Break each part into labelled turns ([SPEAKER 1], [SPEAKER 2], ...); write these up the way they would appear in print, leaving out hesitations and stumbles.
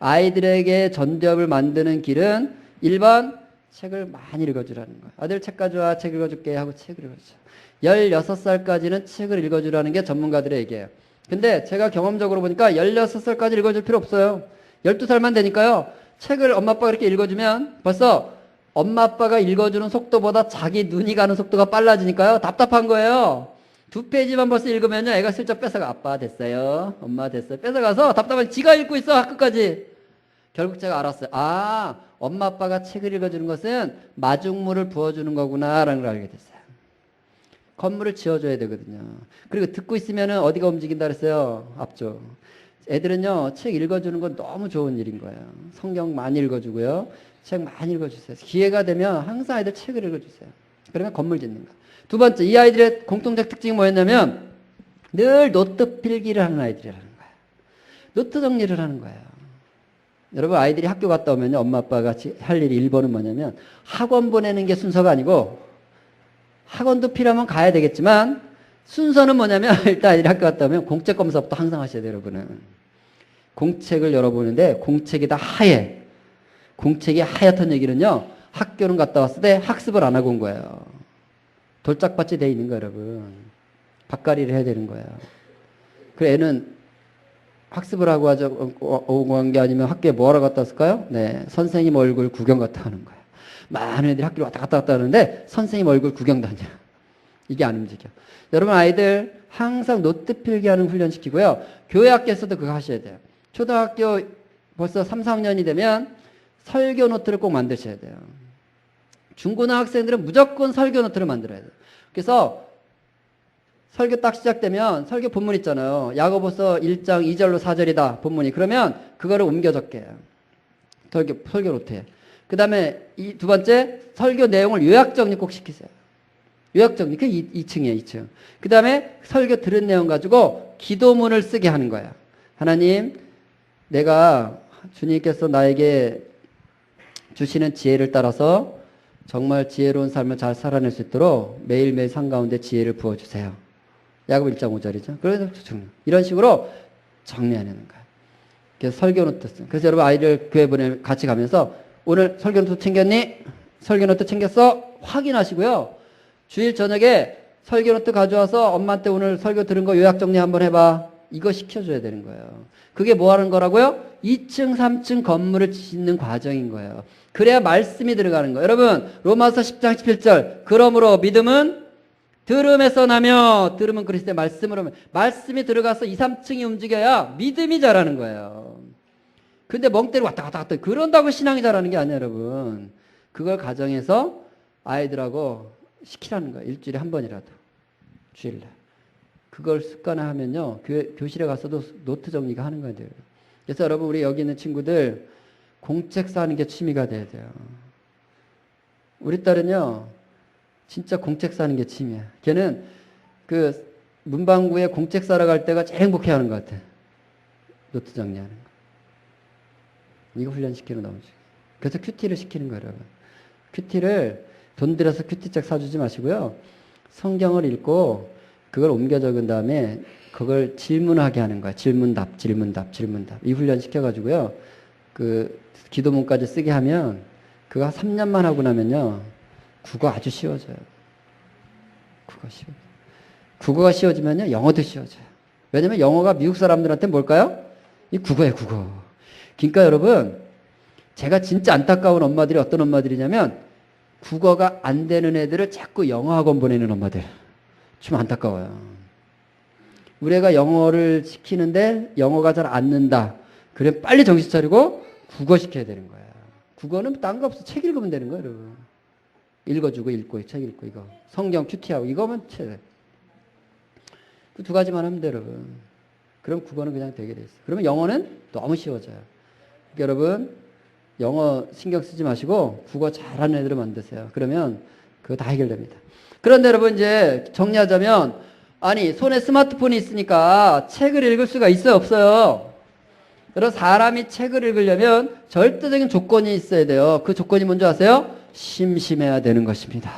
[SPEAKER 1] 아이들에게 전두엽을 만드는 길은 1번 책을 많이 읽어주라는 거예요. 아들 책 가져와, 책 읽어줄게 하고 책을 읽어주죠. 16살까지는 책을 읽어주라는 게 전문가들의 얘기예요. 근데 제가 경험적으로 보니까 16살까지 읽어줄 필요 없어요. 12살만 되니까요. 책을 엄마 아빠가 이렇게 읽어주면 벌써 엄마 아빠가 읽어주는 속도보다 자기 눈이 가는 속도가 빨라지니까요. 답답한 거예요. 2페이지만 벌써 읽으면요. 애가 슬쩍 뺏어가. 아빠 됐어요. 엄마 됐어요. 뺏어가서 답답한 지가 읽고 있어. 끝까지. 결국 제가 알았어요. 아, 엄마 아빠가 책을 읽어주는 것은 마중물을 부어주는 거구나 라는 걸 알게 됐어요. 건물을 지어줘야 되거든요. 그리고 듣고 있으면 어디가 움직인다 그랬어요? 앞쪽. 애들은요, 책 읽어주는 건 너무 좋은 일인 거예요. 성경 많이 읽어주고요. 책 많이 읽어주세요. 기회가 되면 항상 아이들 책을 읽어주세요. 그러면 건물 짓는 거. 두 번째, 이 아이들의 공통적 특징이 뭐였냐면 늘 노트 필기를 하는 아이들이라는 거예요. 노트 정리를 하는 거예요. 여러분, 아이들이 학교 갔다 오면요, 엄마 아빠가 할 일이 1번은 뭐냐면 학원 보내는 게 순서가 아니고, 학원도 필요하면 가야 되겠지만 순서는 뭐냐면 일단 아이들이 학교 갔다 오면 공책 검사부터 항상 하셔야 돼요. 여러분은 공책을 열어보는데 공책이 다 하얘. 공책이 하얗다는 얘기는요, 학교는 갔다 왔을 때 학습을 안 하고 온 거예요. 돌짝밭이 돼 있는 거예요. 여러분, 밭갈이를 해야 되는 거예요. 그래, 애는 학습을 하고 오고 간 게 아니면 학교에 뭐하러 갔다 왔을까요? 네, 선생님 얼굴 구경 갔다 하는 거예요. 많은 애들이 학교를 왔다 갔다 하는데 선생님 얼굴 구경 다녀. 이게 안 움직여. 여러분, 아이들 항상 노트 필기하는 훈련 시키고요. 교회 학교에서도 그거 하셔야 돼요. 초등학교 벌써 3, 4학년이 되면 설교 노트를 꼭 만드셔야 돼요. 중고등학생들은 무조건 설교 노트를 만들어야 돼요. 그래서 설교 딱 시작되면 설교 본문 있잖아요. 야고보서 1장 2절로 4절이다 본문이. 그러면 그거를 옮겨 적게요. 설교 노트에. 그 다음에 두 번째, 설교 내용을 요약 정리 꼭 시키세요. 요약 정리. 그 2층이에요, 2층. 그 다음에 설교 들은 내용 가지고 기도문을 쓰게 하는 거야. 하나님, 내가 주님께서 나에게 주시는 지혜를 따라서 정말 지혜로운 삶을 잘 살아낼 수 있도록 매일매일 삶 가운데 지혜를 부어주세요. 야고보 1장 5절이죠. 그래서 정리. 이런 식으로 정리하는 거야. 그래서 설교 노트 쓰. 그래서 여러분, 아이들 교회 같이 가면서 오늘 설교 노트 챙겼니? 설교 노트 챙겼어? 확인하시고요. 주일 저녁에 설교 노트 가져와서 엄마한테 오늘 설교 들은 거 요약 정리 한번 해봐. 이거 시켜줘야 되는 거예요. 그게 뭐 하는 거라고요? 2층, 3층 건물을 짓는 과정인 거예요. 그래야 말씀이 들어가는 거예요. 여러분, 로마서 10장 17절. 그러므로 믿음은 들음에서 나며, 들음은 그리스도의 말씀으로, 말씀이 들어가서 2, 3층이 움직여야 믿음이 자라는 거예요. 근데 멍때리 왔다 갔다 갔다. 그런다고 신앙이 자라는 게 아니에요, 여러분. 그걸 가정에서 아이들하고 시키라는 거예요. 일주일에 한 번이라도. 주일날. 그걸 습관화하면요, 교실에 가서도 노트 정리가 하는 거예요. 그래서 여러분, 우리 여기 있는 친구들 공책 싸는 게 취미가 돼야 돼요. 우리 딸은요, 진짜 공책 싸는 게 취미야. 걔는 그 문방구에 공책 사러 갈 때가 제일 행복해 하는 것 같아. 노트 정리하는 거. 이거 훈련시키는 거 너무 중요해요. 그래서 큐티를 시키는 거예요, 여러분. 큐티를 돈 들여서 큐티책 사주지 마시고요. 성경을 읽고 그걸 옮겨 적은 다음에 그걸 질문하게 하는 거야. 질문답, 질문답, 질문답. 이 훈련 시켜가지고요. 그 기도문까지 쓰게 하면 그거 3년만 하고 나면요. 국어 아주 쉬워져요. 국어가 쉬워지면요. 영어도 쉬워져요. 왜냐면 영어가 미국 사람들한테 뭘까요? 이 국어예요, 국어. 그러니까 여러분, 제가 진짜 안타까운 엄마들이 어떤 엄마들이냐면 국어가 안 되는 애들을 자꾸 영어 학원 보내는 엄마들. 좀 안타까워요. 우리 애가 영어를 시키는데 영어가 잘 안 는다. 그래 빨리 정신 차리고 국어 시켜야 되는 거야. 국어는 딴 거 없어. 책 읽으면 되는 거야, 여러분. 읽어주고 읽고 책 읽고 이거. 성경 큐티하고 이거면 책. 그 두 가지만 하면 돼, 여러분. 그럼 국어는 그냥 되게 돼 있어. 그러면 영어는 너무 쉬워져요. 그러니까 여러분, 영어 신경 쓰지 마시고 국어 잘하는 애들을 만드세요. 그러면 그거 다 해결됩니다. 그런데 여러분, 이제 정리하자면, 아니, 손에 스마트폰이 있으니까 책을 읽을 수가 있어요, 없어요? 여러분, 사람이 책을 읽으려면 절대적인 조건이 있어야 돼요. 그 조건이 뭔지 아세요? 심심해야 되는 것입니다.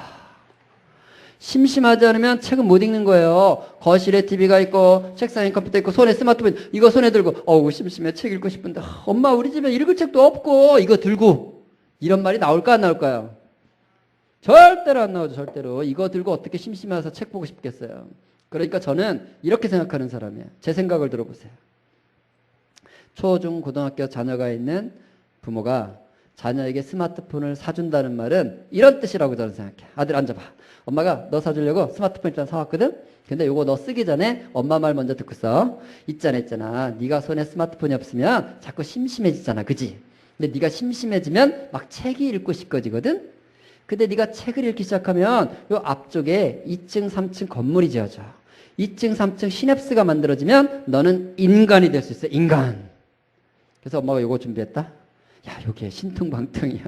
[SPEAKER 1] 심심하지 않으면 책은 못 읽는 거예요. 거실에 TV가 있고 책상에 컴퓨터 있고 손에 스마트폰 이거 손에 들고 어우 심심해 책 읽고 싶은데 엄마 우리 집에 읽을 책도 없고 이거 들고 이런 말이 나올까 안 나올까요? 절대로 안 나오죠. 절대로. 이거 들고 어떻게 심심해서 책 보고 싶겠어요. 그러니까 저는 이렇게 생각하는 사람이에요. 제 생각을 들어보세요. 초, 중, 고등학교 자녀가 있는 부모가 자녀에게 스마트폰을 사준다는 말은 이런 뜻이라고 저는 생각해요. 아들 앉아봐. 엄마가 너 사주려고 스마트폰 일단 사왔거든? 근데 요거 너 쓰기 전에 엄마 말 먼저 듣고 써. 있잖아. 네가 손에 스마트폰이 없으면 자꾸 심심해지잖아. 그지? 근데 네가 심심해지면 막 책이 읽고 싶어지거든? 근데 네가 책을 읽기 시작하면 요 앞쪽에 2층, 3층 건물이 지어져. 2층, 3층 시냅스가 만들어지면 너는 인간이 될 수 있어. 인간. 그래서 엄마가 요거 준비했다. 야, 요게 신통방통이야.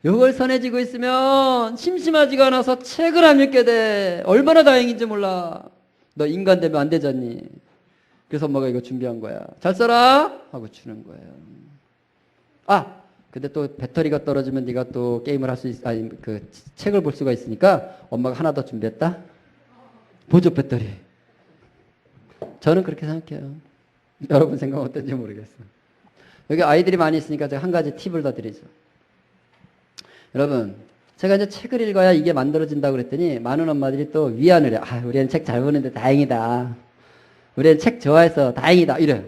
[SPEAKER 1] 요걸 손에 쥐고 있으면 심심하지가 않아서 책을 안 읽게 돼. 얼마나 다행인지 몰라. 너 인간 되면 안 되잖니. 그래서 엄마가 이거 준비한 거야. 잘 써라 하고 주는 거예요. 아, 근데 또 배터리가 떨어지면 네가 또 게임을 할 수 아니 그 책을 볼 수가 있으니까 엄마가 하나 더 준비했다. 보조 배터리. 저는 그렇게 생각해요. 여러분 생각 어떤지 모르겠어요. 여기 아이들이 많이 있으니까 제가 한 가지 팁을 더 드리죠. 여러분, 제가 이제 책을 읽어야 이게 만들어진다고 그랬더니 많은 엄마들이 또 위안을 해요. 아, 우리 애는 책 잘 보는데 다행이다. 우리 애는 책 좋아해서 다행이다. 이래요.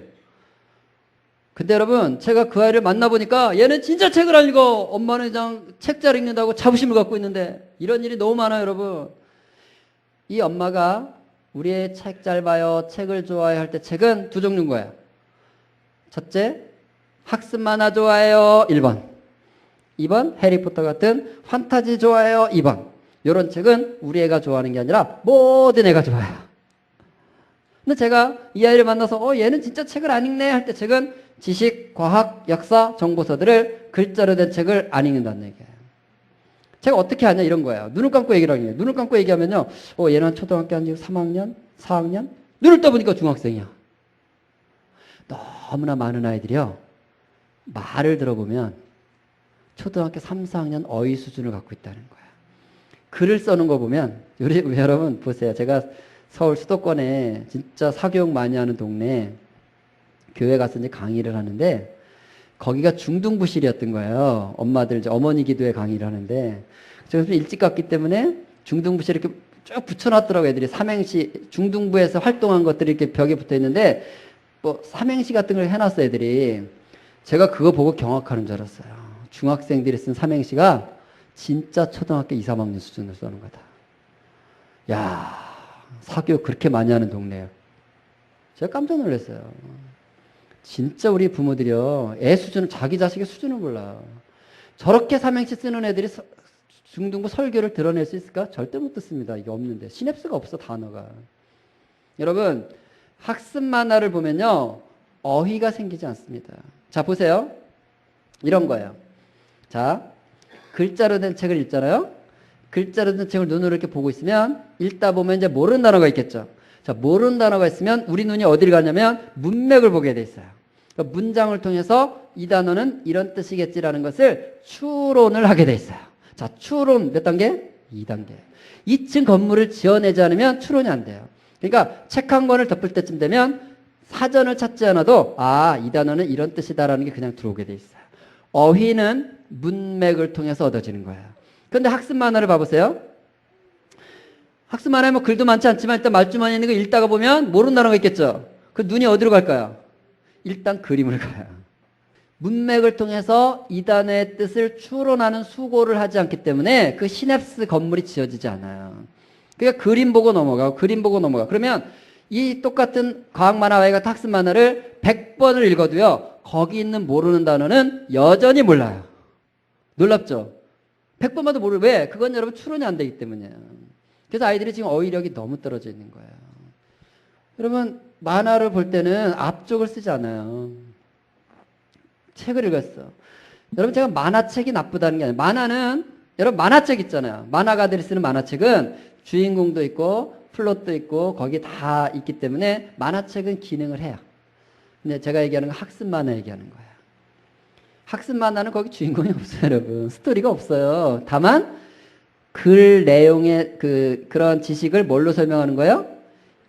[SPEAKER 1] 근데 여러분, 제가 그 아이를 만나보니까 얘는 진짜 책을 안 읽어. 엄마는 그냥 책 잘 읽는다고 자부심을 갖고 있는데 이런 일이 너무 많아요, 여러분. 이 엄마가 우리 애 책 잘 봐요, 책을 좋아해 할 때 책은 두 종류인 거예요. 첫째, 학습 만화 좋아해요. 1번. 2번, 해리포터 같은 판타지 좋아해요. 2번. 이런 책은 우리 애가 좋아하는 게 아니라 모든 애가 좋아해요. 근데 제가 이 아이를 만나서 얘는 진짜 책을 안 읽네 할 때 책은 지식, 과학, 역사, 정보서들을 글자로 된 책을 안 읽는다는 얘기예요. 제가 어떻게 하냐 이런 거예요. 눈을 감고 얘기를 하는 거예요. 눈을 감고 얘기하면요. 얘는 초등학교 한 3학년? 4학년? 눈을 떠보니까 중학생이야. 너무나 많은 아이들이요. 말을 들어보면 초등학교 3, 4학년 어휘 수준을 갖고 있다는 거예요. 글을 써는 거 보면 우리 여러분 보세요. 제가 서울 수도권에 진짜 사교육 많이 하는 동네에 교회 가서 이제 강의를 하는데 거기가 중등부실이었던 거예요. 엄마들 이제 어머니 기도회 강의를 하는데 제가 좀 일찍 갔기 때문에 중등부실 이렇게 쭉 붙여놨더라고. 애들이 삼행시 중등부에서 활동한 것들이 이렇게 벽에 붙어 있는데 뭐 삼행시 같은 걸 해놨어 애들이. 제가 그거 보고 경악하는 줄 알았어요. 중학생들이 쓴 삼행시가 진짜 초등학교 2, 3학년 수준으로 써는 거다. 야, 사교육 그렇게 많이 하는 동네예요. 제가 깜짝 놀랐어요. 진짜 우리 부모들이요. 애 수준은 자기 자식의 수준을 몰라. 저렇게 삼행시 쓰는 애들이 중등부 설교를 드러낼 수 있을까? 절대 못 듣습니다. 이게 없는데. 시냅스가 없어 단어가. 여러분 학습 만화를 보면요. 어휘가 생기지 않습니다. 자 보세요. 이런 거예요. 자 글자로 된 책을 읽잖아요. 글자로 된 책을 눈으로 이렇게 보고 있으면 읽다 보면 이제 모르는 단어가 있겠죠. 자 모르는 단어가 있으면 우리 눈이 어디를 가냐면 문맥을 보게 돼 있어요. 그러니까 문장을 통해서 이 단어는 이런 뜻이겠지라는 것을 추론을 하게 돼 있어요. 자 추론 몇 단계? 2단계. 2층 건물을 지어내지 않으면 추론이 안 돼요. 그러니까 책 한 권을 덮을 때쯤 되면 사전을 찾지 않아도 이 단어는 이런 뜻이다라는 게 그냥 들어오게 돼 있어요. 어휘는 문맥을 통해서 얻어지는 거예요. 그런데 학습 만화를 봐보세요. 학습 만화에 뭐 글도 많지 않지만 일단 말주머니에 있는 거 읽다가 보면 모르는 단어가 있겠죠. 그 눈이 어디로 갈까요? 일단 그림을 가요. 문맥을 통해서 이 단어의 뜻을 추론하는 수고를 하지 않기 때문에 그 시냅스 건물이 지어지지 않아요. 그러니까 그림 보고 넘어가고 그림 보고 넘어가. 그러면 이 똑같은 과학 만화와 같은 학습 만화를 100번을 읽어도요. 거기 있는 모르는 단어는 여전히 몰라요. 놀랍죠? 100번 봐도 모르. 왜? 그건 여러분 추론이 안 되기 때문이에요. 그래서 아이들이 지금 어휘력이 너무 떨어져 있는 거예요. 여러분 만화를 볼 때는 앞쪽을 쓰지 않아요. 책을 읽었어. 여러분 제가 만화책이 나쁘다는 게 아니에요. 만화는 여러분 만화책 있잖아요. 만화가들이 쓰는 만화책은 주인공도 있고 플롯도 있고 거기 다 있기 때문에 만화책은 기능을 해요. 근데 제가 얘기하는 건 학습 만화 얘기하는 거예요. 학습 만화는 거기 주인공이 없어요, 여러분. 스토리가 없어요. 다만 글 내용의 그런 지식을 뭘로 설명하는 거예요?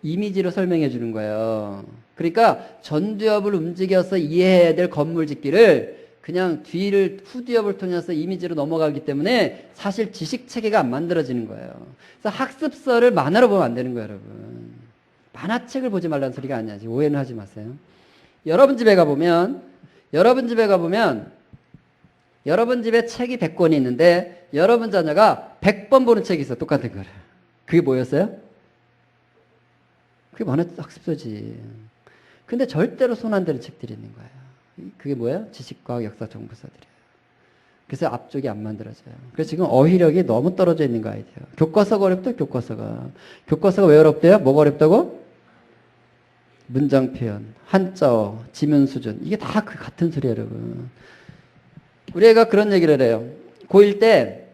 [SPEAKER 1] 이미지로 설명해 주는 거예요. 그러니까 전두엽을 움직여서 이해해야 될 건물 짓기를 그냥 후두엽을 통해서 이미지로 넘어가기 때문에 사실 지식 체계가 안 만들어지는 거예요. 그래서 학습서를 만화로 보면 안 되는 거예요, 여러분. 만화책을 보지 말라는 소리가 아니야. 오해는 하지 마세요. 여러분 집에 가보면 여러분 집에 책이 100권이 있는데 여러분 자녀가 100번 보는 책이 있어. 똑같은 거를. 그게 뭐였어요? 그게 만화학습서지. 근데 절대로 손 안 대는 책들이 있는 거예요. 그게 뭐예요? 지식과학 역사 정보서들이에요. 그래서 앞쪽이 안 만들어져요. 그래서 지금 어휘력이 너무 떨어져 있는 거 아이디어. 교과서가 어렵다, 교과서가. 교과서가 왜 어렵대요? 뭐가 어렵다고? 문장 표현, 한자어, 지문 수준. 이게 다 그 같은 소리예요, 여러분. 우리 애가 그런 얘기를 해요. 고1 때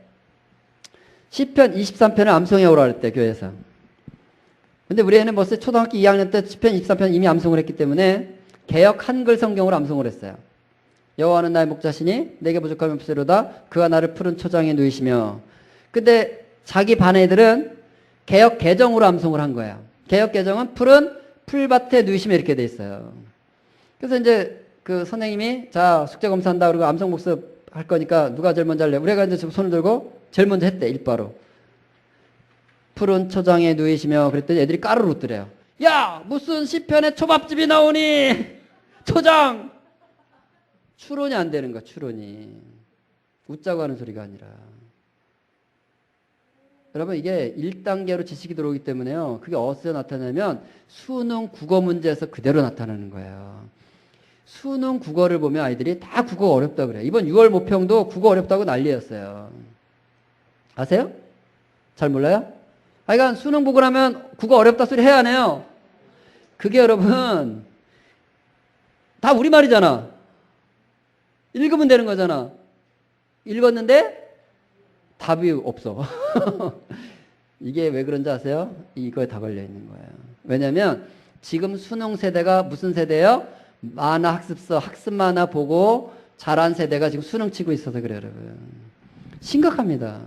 [SPEAKER 1] 시편 23편을 암송해 오라 그랬대, 교회에서. 근데 우리 애는 벌써 초등학교 2학년 때 시편 23편 이미 암송을 했기 때문에 개역 한글 성경으로 암송을 했어요. 여호와는 나의 목자시니 내게 부족함이 없으리로다. 그가 나를 푸른 초장에 누이시며. 근데 자기 반 애들은 개역 개정으로 암송을 한 거예요. 개역 개정은 푸른 풀밭에 누이시며 이렇게 돼 있어요. 그래서 이제 그 선생님이 자 숙제 검사한다 그러고 암송 복습 할 거니까 누가 제일 먼저 할래? 우리 애가 이제 손을 들고 제일 먼저 했대. 일바로. 푸른 초장에 누이시며 그랬더니 애들이 까르르 웃더래요. 야 무슨 시편에 초밥집이 나오니 초장 추론이 안 되는 거야. 추론이 웃자고 하는 소리가 아니라. 여러분 이게 1단계로 지식이 들어오기 때문에요. 그게 어디서 나타나냐면 수능 국어 문제에서 그대로 나타나는 거예요. 수능 국어를 보면 아이들이 다 국어 어렵다고 그래요. 이번 6월 모평도 국어 어렵다고 난리였어요. 아세요? 잘 몰라요? 그러니까 수능 보고 나면 국어 어렵다 소리 해야 하네요. 그게 여러분 다 우리말이잖아. 읽으면 되는 거잖아. 읽었는데 답이 없어. 이게 왜 그런지 아세요? 이거에 다 걸려 있는 거예요. 왜냐면 지금 수능 세대가 무슨 세대예요? 만화 학습서, 학습 만화 보고 자란 세대가 지금 수능 치고 있어서 그래요, 여러분. 심각합니다.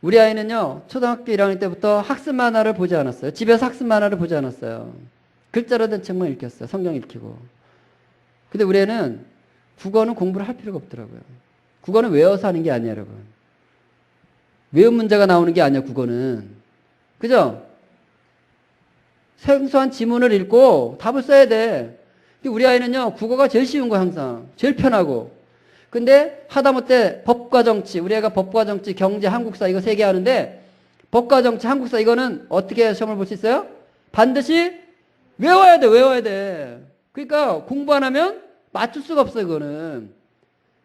[SPEAKER 1] 우리 아이는요, 초등학교 1학년 때부터 학습 만화를 보지 않았어요. 집에서 학습 만화를 보지 않았어요. 글자로 된 책만 읽혔어요. 성경 읽히고. 근데 우리 애는 국어는 공부를 할 필요가 없더라고요. 국어는 외워서 하는 게 아니에요, 여러분. 외운 문제가 나오는 게 아니야, 국어는. 그죠? 생소한 지문을 읽고 답을 써야 돼. 근데 우리 아이는요, 국어가 제일 쉬운 거 항상. 제일 편하고. 근데 하다못해 법과 정치, 우리 애가 법과 정치, 경제, 한국사 이거 3개 하는데 법과 정치, 한국사 이거는 어떻게 시험을 볼 수 있어요? 반드시 외워야 돼, 외워야 돼. 그러니까 공부 안 하면 맞출 수가 없어요, 그거는.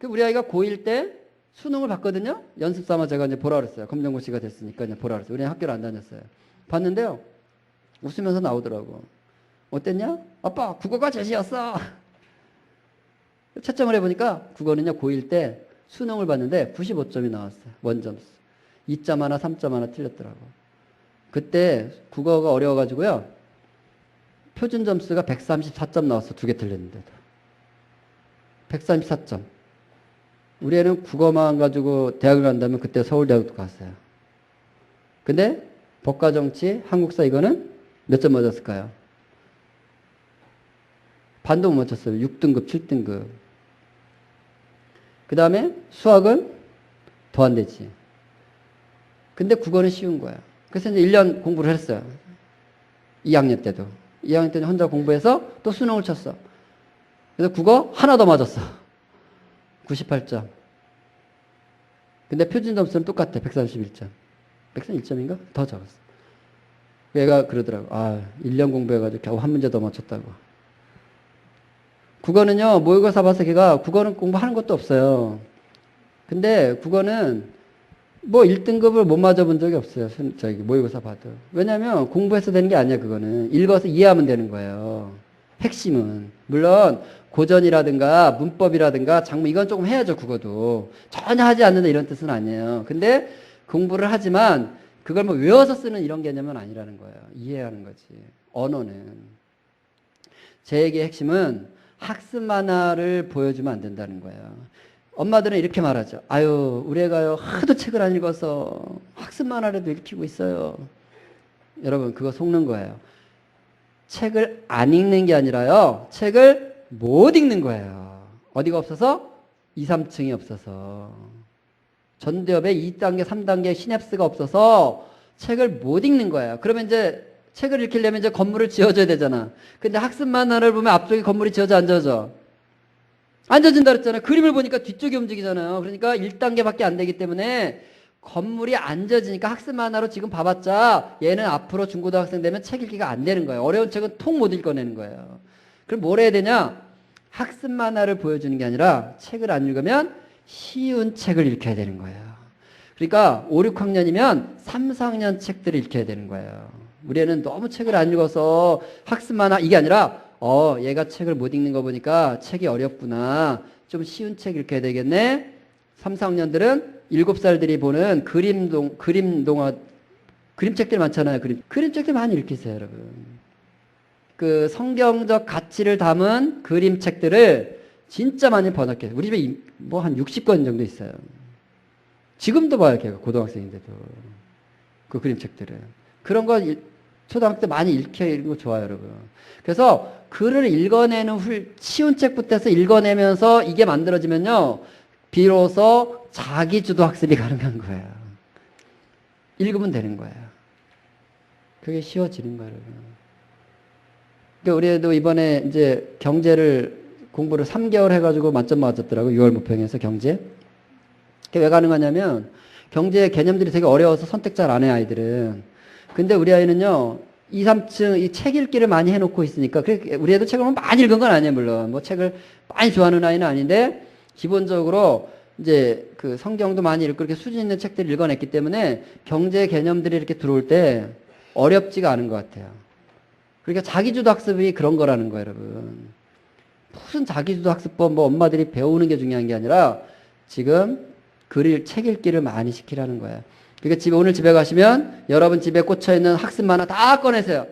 [SPEAKER 1] 우리 아이가 고1 때 수능을 봤거든요. 연습 삼아 제가 이제 보라 그랬어요. 검정고시가 됐으니까 이제 보라 그랬어요. 우리 학교를 안 다녔어요. 봤는데요. 웃으면서 나오더라고. 어땠냐? 아빠, 국어가 제시였어. 채점을 해보니까 국어는요, 고1 때 수능을 봤는데 95점이 나왔어요. 원점수. 2점 하나, 3점 하나 틀렸더라고. 그때 국어가 어려워가지고요. 표준 점수가 134점 나왔어. 2개 틀렸는데도. 134점. 우리 애는 국어만 가지고 대학을 간다면 그때 서울대학도 갔어요. 근데 법과 정치, 한국사 이거는 몇 점 맞았을까요? 반도 못 맞췄어요. 6등급, 7등급. 그 다음에 수학은 더 안 되지. 근데 국어는 쉬운 거야. 그래서 이제 1년 공부를 했어요. 2학년 때도. 2학년 때는 혼자 공부해서 또 수능을 쳤어. 그래서 국어 하나 더 맞았어. 98점. 근데 표준 점수는 똑같아. 131점. 131점인가? 더 적었어. 얘가 그러더라고. 아, 1년 공부해가지고 겨우 한 문제 더 맞췄다고. 국어는요, 모의고사 봐서 걔가 국어는 공부하는 것도 없어요. 근데 국어는 뭐 1등급을 못 맞아본 적이 없어요. 모의고사 봐도. 왜냐면 공부해서 되는 게 아니야, 그거는. 읽어서 이해하면 되는 거예요. 핵심은. 물론, 고전이라든가 문법이라든가 장문 이건 조금 해야죠, 국어도. 전혀 하지 않는다 이런 뜻은 아니에요. 근데 공부를 하지만 그걸 뭐 외워서 쓰는 이런 개념은 아니라는 거예요. 이해하는 거지. 언어는. 제 얘기의 핵심은 학습 만화를 보여주면 안 된다는 거예요. 엄마들은 이렇게 말하죠. 아유, 우리 애가요, 하도 책을 안 읽어서 학습만 하려도 읽히고 있어요. 여러분, 그거 속는 거예요. 책을 안 읽는 게 아니라요, 책을 못 읽는 거예요. 어디가 없어서? 2, 3층이 없어서. 전두엽에 2단계, 3단계 시냅스가 없어서 책을 못 읽는 거예요. 그러면 이제 책을 읽히려면 이제 건물을 지어줘야 되잖아. 근데 학습 만화를 보면 앞쪽에 건물이 지어져 안 지어져? 안 지어진다 그랬잖아요. 그림을 보니까 뒤쪽이 움직이잖아요. 그러니까 1단계밖에 안 되기 때문에 건물이 안 지어지니까 학습 만화로 지금 봐봤자 얘는 앞으로 중고등학생 되면 책 읽기가 안 되는 거예요. 어려운 책은 통 못 읽어내는 거예요. 그럼 뭘 해야 되냐? 학습 만화를 보여주는 게 아니라 책을 안 읽으면 쉬운 책을 읽혀야 되는 거예요. 그러니까 5, 6학년이면 3, 4학년 책들을 읽혀야 되는 거예요. 우리 애는 너무 책을 안 읽어서 학습 만화 이게 아니라 얘가 책을 못 읽는 거 보니까 책이 어렵구나. 좀 쉬운 책 읽혀야 되겠네. 3, 4학년들은 7살들이 보는 그림책들 많잖아요. 그림책들 많이 읽히세요, 여러분. 그 성경적 가치를 담은 그림책들을 진짜 많이 번역해요. 우리 집에 뭐 한 60권 정도 있어요. 지금도 봐요, 걔가 고등학생인데도. 그 그림책들을. 그런 거 초등학교 때 많이 읽고 좋아요, 여러분. 그래서 글을 읽어내는 쉬운 책부터 해서 읽어내면서 이게 만들어지면요, 비로소 자기주도 학습이 가능한 거예요. 읽으면 되는 거예요. 그게 쉬워지는 거예요, 여러분. 그러니까 우리 애도 이번에 이제 경제를 공부를 3개월 해가지고 만점 맞았더라고요. 6월 모평에서 경제. 그게 왜 가능하냐면 경제 개념들이 되게 어려워서 선택 잘 안 해, 아이들은. 근데 우리 아이는요, 2, 3층 이 책 읽기를 많이 해놓고 있으니까, 우리 애도 책을 많이 읽은 건 아니에요, 물론. 뭐 책을 많이 좋아하는 아이는 아닌데, 기본적으로 이제 그 성경도 많이 읽고 이렇게 수준 있는 책들을 읽어냈기 때문에 경제 개념들이 이렇게 들어올 때 어렵지가 않은 것 같아요. 그러니까 자기주도 학습이 그런 거라는 거예요, 여러분. 무슨 자기주도 학습법 뭐 엄마들이 배우는 게 중요한 게 아니라 지금 책 읽기를 많이 시키라는 거예요. 그러니까 오늘 집에 가시면 여러분 집에 꽂혀있는 학습 만화 다 꺼내세요.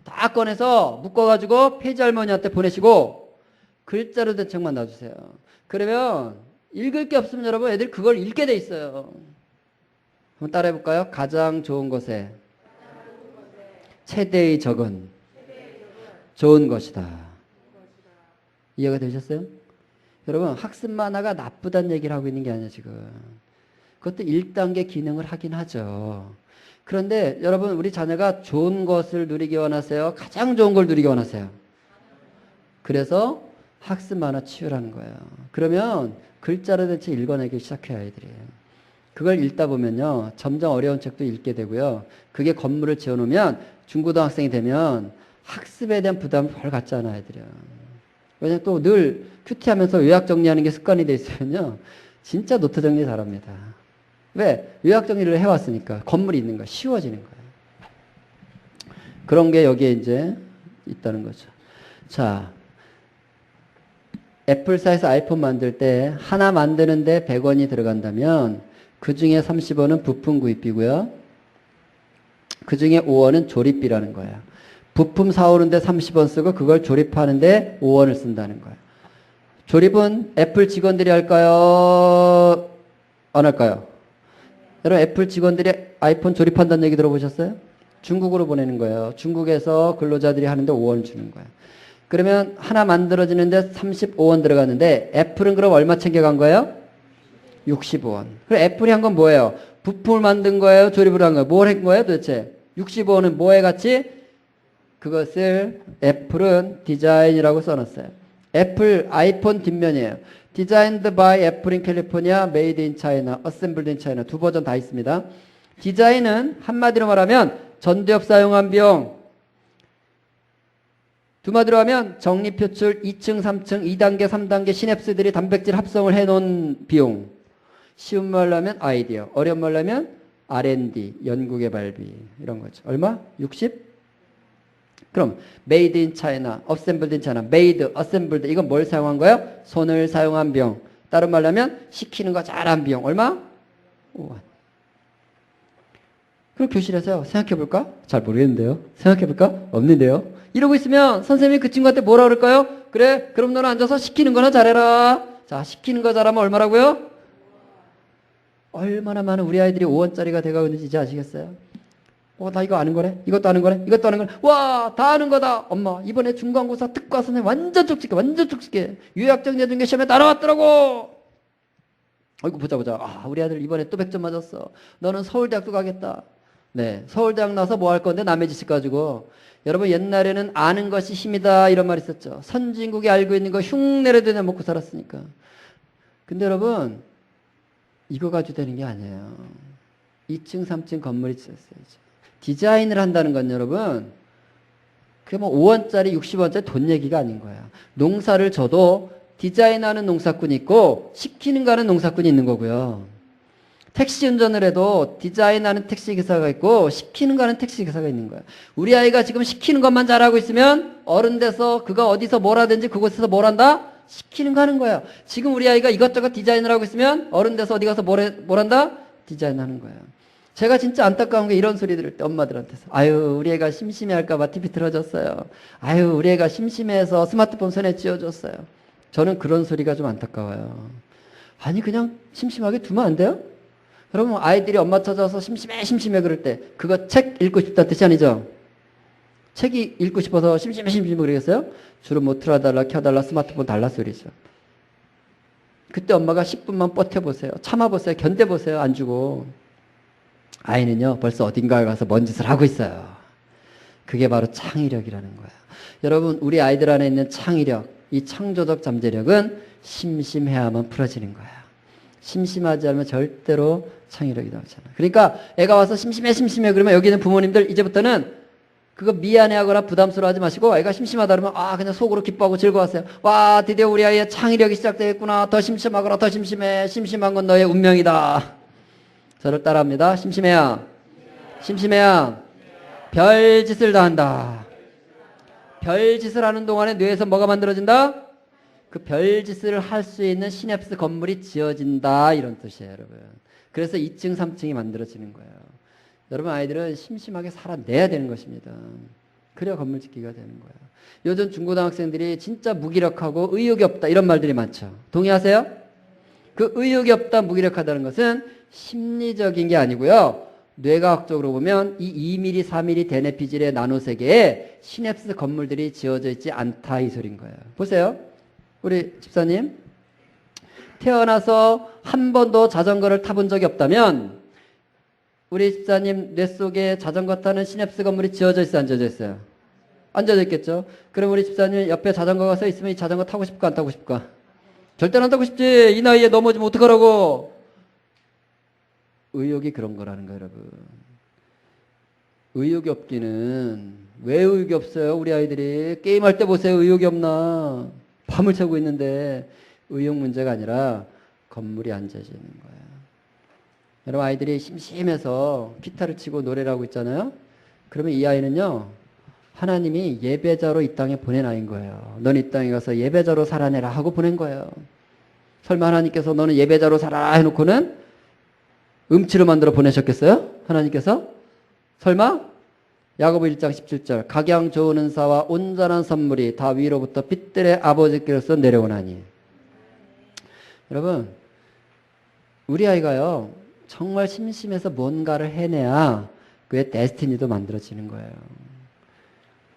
[SPEAKER 1] 다 꺼내서 묶어가지고 페이지 할머니한테 보내시고 글자로 된 책만 놔주세요. 그러면 읽을 게 없으면 여러분 애들 그걸 읽게 돼 있어요. 한번 따라해 볼까요? 가장 좋은 것에 최대의 적은 좋은 것이다. 이해가 되셨어요? 여러분 학습 만화가 나쁘다는 얘기를 하고 있는 게 아니에요 지금. 그것도 1단계 기능을 하긴 하죠. 그런데 여러분 우리 자녀가 좋은 것을 누리기 원하세요? 가장 좋은 걸 누리기 원하세요? 그래서 학습 만화 치유라는 거예요. 그러면 글자로 된 책 읽어내기 시작해요 아이들이. 그걸 읽다 보면요 점점 어려운 책도 읽게 되고요. 그게 건물을 지어놓으면 중고등학생이 되면 학습에 대한 부담을 덜 갖지 않아요 아이들이. 왜냐면 또 늘 큐티하면서 요약 정리하는 게 습관이 돼 있으면요 진짜 노트 정리 잘합니다. 왜? 요약 정리를 해왔으니까. 건물이 있는 거야. 쉬워지는 거예요. 그런 게 여기에 이제 있다는 거죠. 자, 애플사에서 아이폰 만들 때 하나 만드는데 100원이 들어간다면 그 중에 30원은 부품 구입비고요. 그 중에 5원은 조립비라는 거예요. 부품 사오는데 30원 쓰고 그걸 조립하는데 5원을 쓴다는 거예요. 조립은 애플 직원들이 할까요? 안 할까요? 여러분 애플 직원들이 아이폰 조립한다는 얘기 들어보셨어요? 중국으로 보내는 거예요. 중국에서 근로자들이 하는데 5원 주는 거예요. 그러면 하나 만들어지는데 35원 들어갔는데 애플은 그럼 얼마 챙겨간 거예요? 65원. 그럼 애플이 한 건 뭐예요? 부품을 만든 거예요? 조립을 한 거예요? 뭘 한 거예요 도대체? 65원은 뭐에 같이? 그것을 애플은 디자인이라고 써놨어요. 애플 아이폰 뒷면이에요. Designed by Apple in California, Made in China, Assembled in China 두 버전 다 있습니다. 디자인은 한마디로 말하면 전두엽 사용한 비용, 두 마디로 하면 정리표출 2층, 3층, 2단계, 3단계 시냅스들이 단백질 합성을 해놓은 비용. 쉬운 말로 하면 아이디어, 어려운 말로 하면 R&D, 연구개발비 이런 거죠. 얼마? 60? 그럼 made in China, assembled in China, made, assembled 이건 뭘 사용한 거예요? 손을 사용한 비용. 다른 말로 하면 시키는 거 잘한 비용. 얼마? 5원. 그럼 교실에서 생각해볼까? 잘 모르겠는데요. 생각해볼까? 없는데요. 이러고 있으면 선생님이 그 친구한테 뭐라 그럴까요? 그래 그럼 너는 앉아서 시키는 거나 잘해라. 자, 시키는 거 잘하면 얼마라고요? 얼마나 많은 우리 아이들이 5원짜리가 돼가고 있는지 이제 아시겠어요? 나 이거 아는 거네? 이것도 아는 거네? 이것도 아는 거네? 와, 다 아는 거다! 엄마, 이번에 중간고사 특과 선생님 완전 촉촉해, 완전 촉촉해. 유학적 내중계 시험에 따라왔더라고! 어이구, 보자. 아, 우리 아들 이번에 또 100점 맞았어. 너는 서울대학도 가겠다. 네, 서울대학 나서 뭐 할 건데 남의 지식 가지고. 여러분, 옛날에는 아는 것이 힘이다 이런 말 있었죠. 선진국이 알고 있는 거 흉내내도 먹고 살았으니까. 근데 여러분, 이거 가지고 되는 게 아니에요. 2층, 3층 건물이 있었어야죠. 디자인을 한다는 건 여러분, 그게 뭐 5원짜리, 60원짜리 돈 얘기가 아닌 거야. 농사를 져도 디자인하는 농사꾼이 있고 시키는 가는 농사꾼이 있는 거고요. 택시 운전을 해도 디자인하는 택시기사가 있고 시키는 가는 택시기사가 있는 거야. 우리 아이가 지금 시키는 것만 잘하고 있으면 어른 돼서 그가 어디서 뭘 하든지 그곳에서 뭘 한다? 시키는 거 하는 거야. 지금 우리 아이가 이것저것 디자인을 하고 있으면 어른 돼서 어디 가서 뭘 한다? 디자인하는 거야. 제가 진짜 안타까운 게 이런 소리 들을 때 엄마들한테서 아유, 우리 애가 심심해할까봐 TV 틀어줬어요. 아유, 우리 애가 심심해서 스마트폰 손에 쥐어줬어요. 저는 그런 소리가 좀 안타까워요. 아니, 그냥 심심하게 두면 안 돼요? 여러분, 아이들이 엄마 찾아서 심심해 그럴 때 그거 책 읽고 싶다는 뜻이 아니죠? 책이 읽고 싶어서 심심해 그러겠어요? 주로 뭐 틀어달라 켜달라 스마트폰 달라 소리죠. 그때 엄마가 10분만 버텨보세요. 참아보세요. 견뎌보세요. 안 주고. 아이는요, 벌써 어딘가에 가서 뭔 짓을 하고 있어요. 그게 바로 창의력이라는 거예요. 여러분, 우리 아이들 안에 있는 창의력, 이 창조적 잠재력은 심심해야만 풀어지는 거예요. 심심하지 않으면 절대로 창의력이 나오지 않아요. 그러니까 애가 와서 심심해 그러면 여기 있는 부모님들 이제부터는 그거 미안해하거나 부담스러워하지 마시고 애가 심심하다 그러면 그냥 속으로 기뻐하고 즐거웠어요. 와, 드디어 우리 아이의 창의력이 시작되겠구나. 더 심심하거나 더 심심해. 심심한 건 너의 운명이다. 저를 따라합니다. 심심해야 별짓을 다 한다. 별짓을 하는 동안에 뇌에서 뭐가 만들어진다? 그 별짓을 할 수 있는 시냅스 건물이 지어진다 이런 뜻이에요, 여러분. 그래서 2층, 3층이 만들어지는 거예요. 여러분, 아이들은 심심하게 살아내야 되는 것입니다. 그래야 건물 짓기가 되는 거예요. 요즘 중고등학생들이 진짜 무기력하고 의욕이 없다 이런 말들이 많죠. 동의하세요? 그 의욕이 없다, 무기력하다는 것은 심리적인 게 아니고요. 뇌과학적으로 보면 이 2mm, 4mm 대뇌피질의 나노세계에 시냅스 건물들이 지어져 있지 않다 이 소린 거예요. 보세요. 우리 집사님, 태어나서 한 번도 자전거를 타본 적이 없다면 우리 집사님 뇌 속에 자전거 타는 시냅스 건물이 지어져 있어요, 안 지어져 있어요? 안 지어져 있겠죠? 그럼 우리 집사님 옆에 자전거가 서 있으면 이 자전거 타고 싶을까, 안 타고 싶을까? 절대로 안 타고 싶지. 이 나이에 넘어지면 어떡하라고. 의욕이 그런 거라는 거예요, 여러분. 의욕이 없기는 왜 의욕이 없어요? 우리 아이들이 게임할 때 보세요. 의욕이 없나? 밤을 새고 있는데 의욕 문제가 아니라 건물이 앉아져 있는 거예요. 여러분, 아이들이 심심해서 기타를 치고 노래를 하고 있잖아요. 그러면 이 아이는요, 하나님이 예배자로 이 땅에 보낸 아이인 거예요. 넌 이 땅에 가서 예배자로 살아내라 하고 보낸 거예요. 설마 하나님께서 너는 예배자로 살아라 해놓고는 음치로 만들어 보내셨겠어요? 하나님께서? 설마? 야고보 1장 17절 각양 좋은 은사와 온전한 선물이 다 위로부터 빛들의 아버지께로서 내려오나니. 여러분, 우리 아이가요 정말 심심해서 뭔가를 해내야 그의 데스티니도 만들어지는 거예요.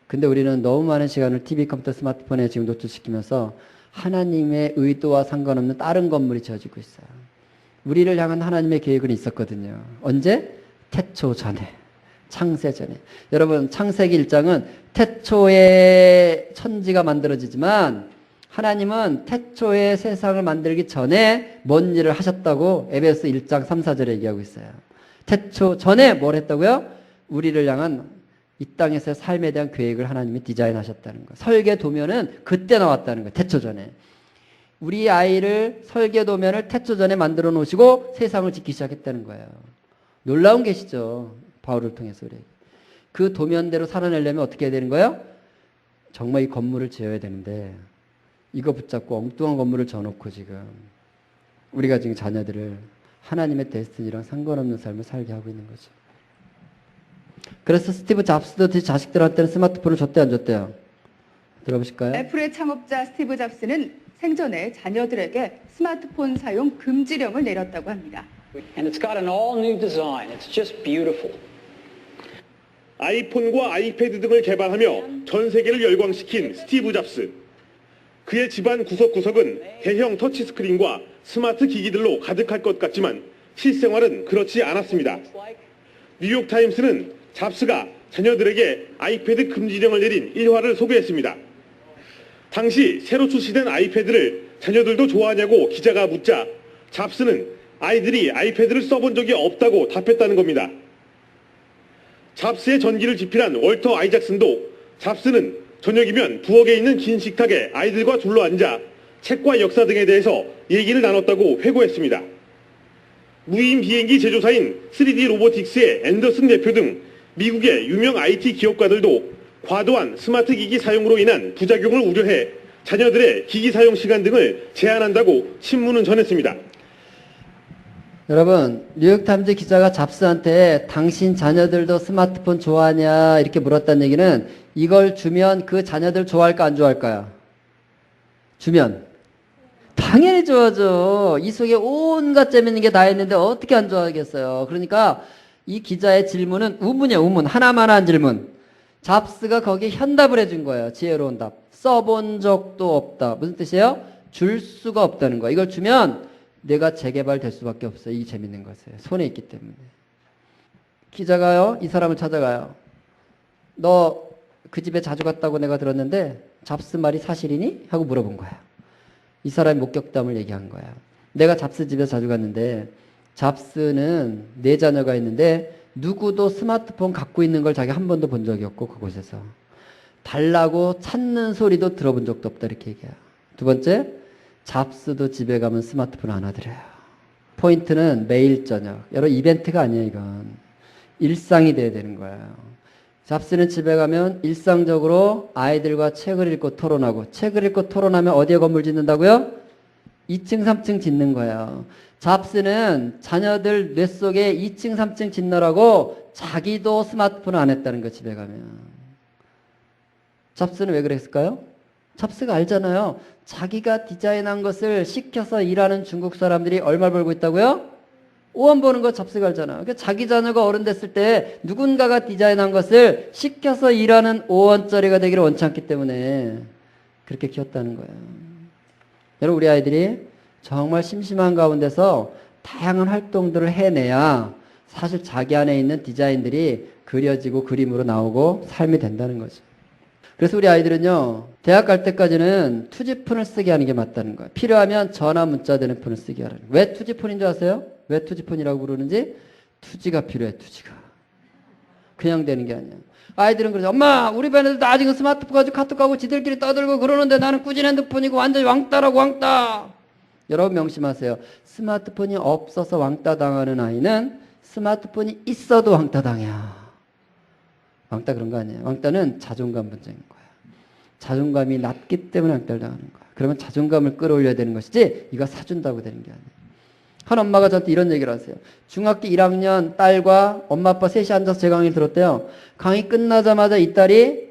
[SPEAKER 1] 근데 우리는 너무 많은 시간을 TV, 컴퓨터, 스마트폰에 지금 노출시키면서 하나님의 의도와 상관없는 다른 건물이 지어지고 있어요. 우리를 향한 하나님의 계획은 있었거든요. 언제? 태초 전에. 창세 전에. 여러분, 창세기 1장은 태초에 천지가 만들어지지만 하나님은 태초에 세상을 만들기 전에 뭔 일을 하셨다고 에베소 1장 3, 4절에 얘기하고 있어요. 태초 전에 뭘 했다고요? 우리를 향한 이 땅에서의 삶에 대한 계획을 하나님이 디자인하셨다는 거예요. 설계 도면은 그때 나왔다는 거예요. 태초 전에. 우리 아이를 설계 도면을 태초 전에 만들어 놓으시고 세상을 짓기 시작했다는 거예요. 놀라운 계시죠. 바울을 통해서 그래. 그 도면대로 살아내려면 어떻게 해야 되는 거예요? 정말 이 건물을 지어야 되는데 이거 붙잡고 엉뚱한 건물을 져놓고 지금 우리가 지금 자녀들을 하나님의 데스티니랑 상관없는 삶을 살게 하고 있는 거죠. 그래서 스티브 잡스도 자식들한테는 스마트폰을 줬대, 안 줬대요? 들어보실까요?
[SPEAKER 2] 애플의 창업자 스티브 잡스는 생전에 자녀들에게 스마트폰 사용 금지령을 내렸다고 합니다.
[SPEAKER 3] And it's got an all-new design. It's just beautiful.
[SPEAKER 4] 아이폰과 아이패드 등을 개발하며 전 세계를 열광시킨 스티브 잡스. 그의 집안 구석구석은 대형 터치스크린과 스마트 기기들로 가득할 것 같지만 실생활은 그렇지 않았습니다. 뉴욕타임스는 잡스가 자녀들에게 아이패드 금지령을 내린 일화를 소개했습니다. 당시 새로 출시된 아이패드를 자녀들도 좋아하냐고 기자가 묻자 잡스는 아이들이 아이패드를 써본 적이 없다고 답했다는 겁니다. 잡스의 전기를 집필한 월터 아이작슨도 잡스는 저녁이면 부엌에 있는 긴 식탁에 아이들과 둘러앉아 책과 역사 등에 대해서 얘기를 나눴다고 회고했습니다. 무인 비행기 제조사인 3D 로보틱스의 앤더슨 대표 등 미국의 유명 IT 기업가들도 과도한 스마트 기기 사용으로 인한 부작용을 우려해 자녀들의 기기 사용 시간 등을 제한한다고 신문은 전했습니다.
[SPEAKER 1] 여러분, 뉴욕타임즈 기자가 잡스한테 당신 자녀들도 스마트폰 좋아하냐 이렇게 물었다는 얘기는 이걸 주면 그 자녀들 좋아할까 안 좋아할까요? 주면 당연히 좋아하죠. 이 속에 온갖 재밌는 게 다 있는데 어떻게 안 좋아하겠어요. 그러니까 이 기자의 질문은 우문이에요. 우문. 하나만 한 질문. 잡스가 거기에 현답을 해준 거예요. 지혜로운 답. 써본 적도 없다. 무슨 뜻이에요? 줄 수가 없다는 거야. 이걸 주면 내가 재개발될 수밖에 없어요. 이 재밌는 것에. 손에 있기 때문에. 기자가요. 이 사람을 찾아가요. 너 그 집에 자주 갔다고 내가 들었는데 잡스 말이 사실이니? 하고 물어본 거야. 이 사람이 목격담을 얘기한 거야. 내가 잡스 집에 자주 갔는데 잡스는 4자녀가 있는데 누구도 스마트폰 갖고 있는 걸 자기 한 번도 본 적이 없고 그곳에서 달라고 찾는 소리도 들어본 적도 없다 이렇게 얘기해요. 두 번째, 잡스도 집에 가면 스마트폰 안 하더래요. 포인트는 매일 저녁. 여러분 이벤트가 아니에요 이건. 일상이 돼야 되는 거예요. 잡스는 집에 가면 일상적으로 아이들과 책을 읽고 토론하고 책을 읽고 토론하면 어디에 건물 짓는다고요? 2층 3층 짓는 거예요. 잡스는 자녀들 뇌 속에 2층 3층 짓느라고 자기도 스마트폰을 안 했다는 거 집에 가면. 잡스는 왜 그랬을까요? 잡스가 알잖아요. 자기가 디자인한 것을 시켜서 일하는 중국 사람들이 얼마 벌고 있다고요? 5원 버는 거 잡스가 알잖아요. 그러니까 자기 자녀가 어른 됐을 때 누군가가 디자인한 것을 시켜서 일하는 5원짜리가 되기를 원치 않기 때문에 그렇게 키웠다는 거예요. 여러분 우리 아이들이 정말 심심한 가운데서 다양한 활동들을 해내야 사실 자기 안에 있는 디자인들이 그려지고 그림으로 나오고 삶이 된다는 거죠. 그래서 우리 아이들은요, 대학 갈 때까지는 투지폰을 쓰게 하는 게 맞다는 거예요. 필요하면 전화 문자 되는 폰을 쓰게 하라는 거예요. 왜 투지폰인 줄 아세요? 왜 투지폰이라고 부르는지? 투지가 필요해, 투지가. 그냥 되는 게 아니야. 아이들은 그러죠. 엄마, 우리 반 애들 아직은 스마트폰 가지고 카톡하고 지들끼리 떠들고 그러는데 나는 꾸준 핸드폰이고 완전히 왕따라고 왕따. 여러분 명심하세요. 스마트폰이 없어서 왕따 당하는 아이는 스마트폰이 있어도 왕따 당해요. 왕따 그런 거 아니에요. 왕따는 자존감 문제인 거야. 자존감이 낮기 때문에 왕따를 당하는 거야. 그러면 자존감을 끌어올려야 되는 것이지 이거 사준다고 되는 게 아니에요. 한 엄마가 저한테 이런 얘기를 하세요. 중학교 1학년 딸과 엄마 아빠 셋이 앉아서 제 강의를 들었대요. 강의 끝나자마자 이 딸이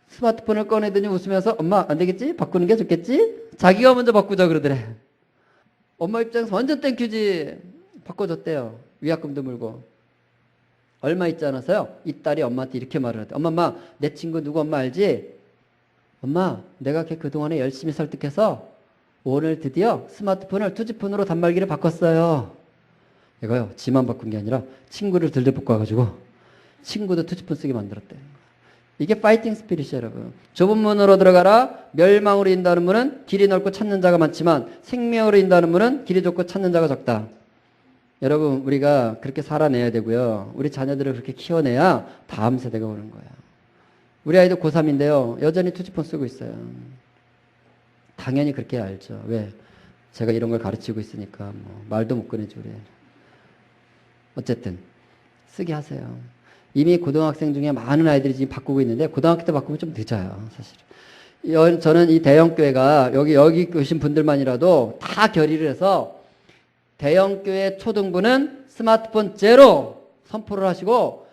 [SPEAKER 1] 스마트폰을 꺼내더니 웃으면서 엄마 안 되겠지? 바꾸는 게 좋겠지? 자기가 먼저 바꾸자 그러더래. 엄마 입장에서 완전 땡큐지. 바꿔줬대요. 위약금도 물고. 얼마 있지 않아서요. 이 딸이 엄마한테 이렇게 말을 하대. 엄마, 내 친구 누구 엄마 알지? 엄마, 내가 걔 그동안에 열심히 설득해서 오늘 드디어 스마트폰을 투지폰으로 단말기를 바꿨어요. 이거요. 지만 바꾼 게 아니라 친구를 들들 볶아가지고 친구도 투지폰 쓰게 만들었대. 이게 파이팅 스피릿이에요, 여러분. 좁은 문으로 들어가라. 멸망으로 인다는 문은 길이 넓고 찾는 자가 많지만 생명으로 인다는 문은 길이 좁고 찾는 자가 적다. 여러분 우리가 그렇게 살아내야 되고요. 우리 자녀들을 그렇게 키워내야 다음 세대가 오는 거야. 우리 아이도 고3인데요. 여전히 투지폰 쓰고 있어요. 당연히 그렇게 알죠. 왜? 제가 이런 걸 가르치고 있으니까 뭐 말도 못 꺼내죠. 그래. 어쨌든 쓰게 하세요. 이미 고등학생 중에 많은 아이들이 지금 바꾸고 있는데 고등학교 때 바꾸면 좀 늦어요. 사실. 저는 이 대형교회가 여기 계신 분들만이라도 다 결의를 해서 대형교회 초등부는 스마트폰 제로 선포를 하시고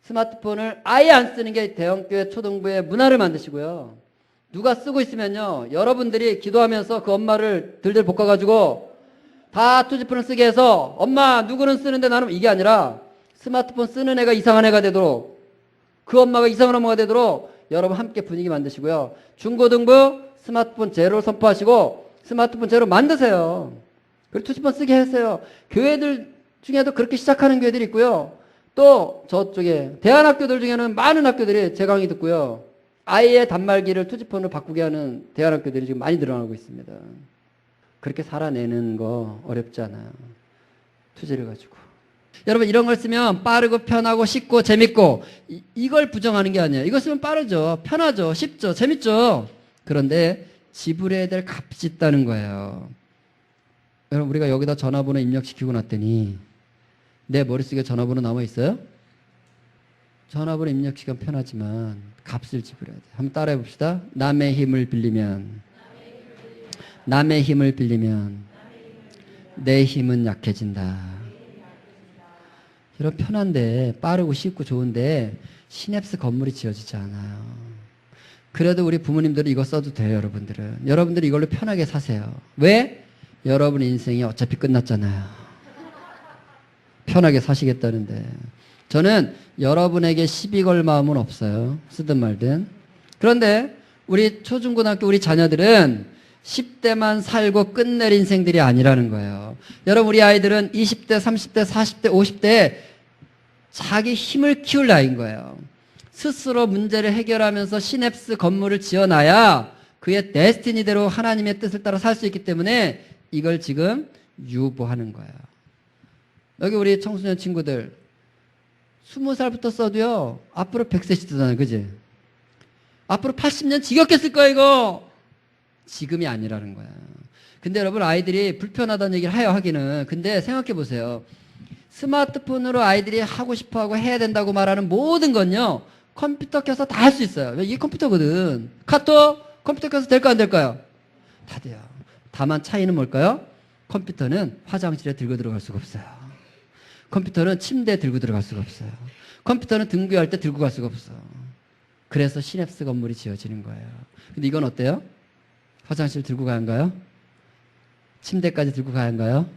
[SPEAKER 1] 스마트폰을 아예 안 쓰는 게 대형교회 초등부의 문화를 만드시고요. 누가 쓰고 있으면요, 여러분들이 기도하면서 그 엄마를 들들 볶아가지고 다 투지폰을 쓰게 해서 엄마 누구는 쓰는데 나는 이게 아니라 스마트폰 쓰는 애가 이상한 애가 되도록 그 엄마가 이상한 엄마가 되도록 여러분 함께 분위기 만드시고요. 중고등부 스마트폰 제로를 선포하시고 스마트폰 제로 만드세요. 그리고 투지폰 쓰게 하세요. 교회들 중에도 그렇게 시작하는 교회들이 있고요. 또 저쪽에 대안학교들 중에는 많은 학교들이 제 강의 듣고요. 아이의 단말기를 투지폰으로 바꾸게 하는 대안학교들이 지금 많이 늘어나고 있습니다. 그렇게 살아내는 거 어렵지 않아요. 투지를 가지고. 여러분 이런 걸 쓰면 빠르고 편하고 쉽고 재밌고 이걸 부정하는 게 아니에요. 이거 쓰면 빠르죠. 편하죠. 쉽죠. 재밌죠. 그런데 지불해야 될 값이 있다는 거예요. 여러분 우리가 여기다 전화번호 입력시키고 났더니 내 머릿속에 전화번호 남아있어요? 전화번호 입력시키면 편하지만 값을 지불해야 돼요. 한번 따라해 봅시다. 남의 힘을 빌리면 내 힘은 약해진다. 이런 편한데 빠르고 쉽고 좋은데 시냅스 건물이 지어지지 않아요. 그래도 우리 부모님들은 이거 써도 돼요. 여러분들이 이걸로 편하게 사세요. 왜? 여러분 인생이 어차피 끝났잖아요. 편하게 사시겠다는데. 저는 여러분에게 시비 걸 마음은 없어요. 쓰든 말든. 그런데 우리 초중고등학교 우리 자녀들은 10대만 살고 끝낼 인생들이 아니라는 거예요. 여러분 우리 아이들은 20대, 30대, 40대, 50대에 자기 힘을 키울 나이인 거예요. 스스로 문제를 해결하면서 시냅스 건물을 지어놔야 그의 데스티니대로 하나님의 뜻을 따라 살 수 있기 때문에 이걸 지금 유보하는 거예요. 여기 우리 청소년 친구들 20살부터 써도요 앞으로 100세 시대잖아요. 그지? 앞으로 80년 지겹게 쓸 거야 이거. 지금이 아니라는 거야. 근데 여러분 아이들이 불편하다는 얘기를 해요. 하기는. 근데 생각해 보세요. 스마트폰으로 아이들이 하고 싶어하고 해야 된다고 말하는 모든 건요 컴퓨터 켜서 다 할 수 있어요. 이게 컴퓨터거든. 카톡 컴퓨터 켜서 될까 안 될까요? 다 돼요. 다만 차이는 뭘까요? 컴퓨터는 화장실에 들고 들어갈 수가 없어요. 컴퓨터는 침대에 들고 들어갈 수가 없어요. 컴퓨터는 등교할 때 들고 갈 수가 없어. 그래서 시냅스 건물이 지어지는 거예요. 근데 이건 어때요? 화장실 들고 가야 한가요? 침대까지 들고 가야 한가요?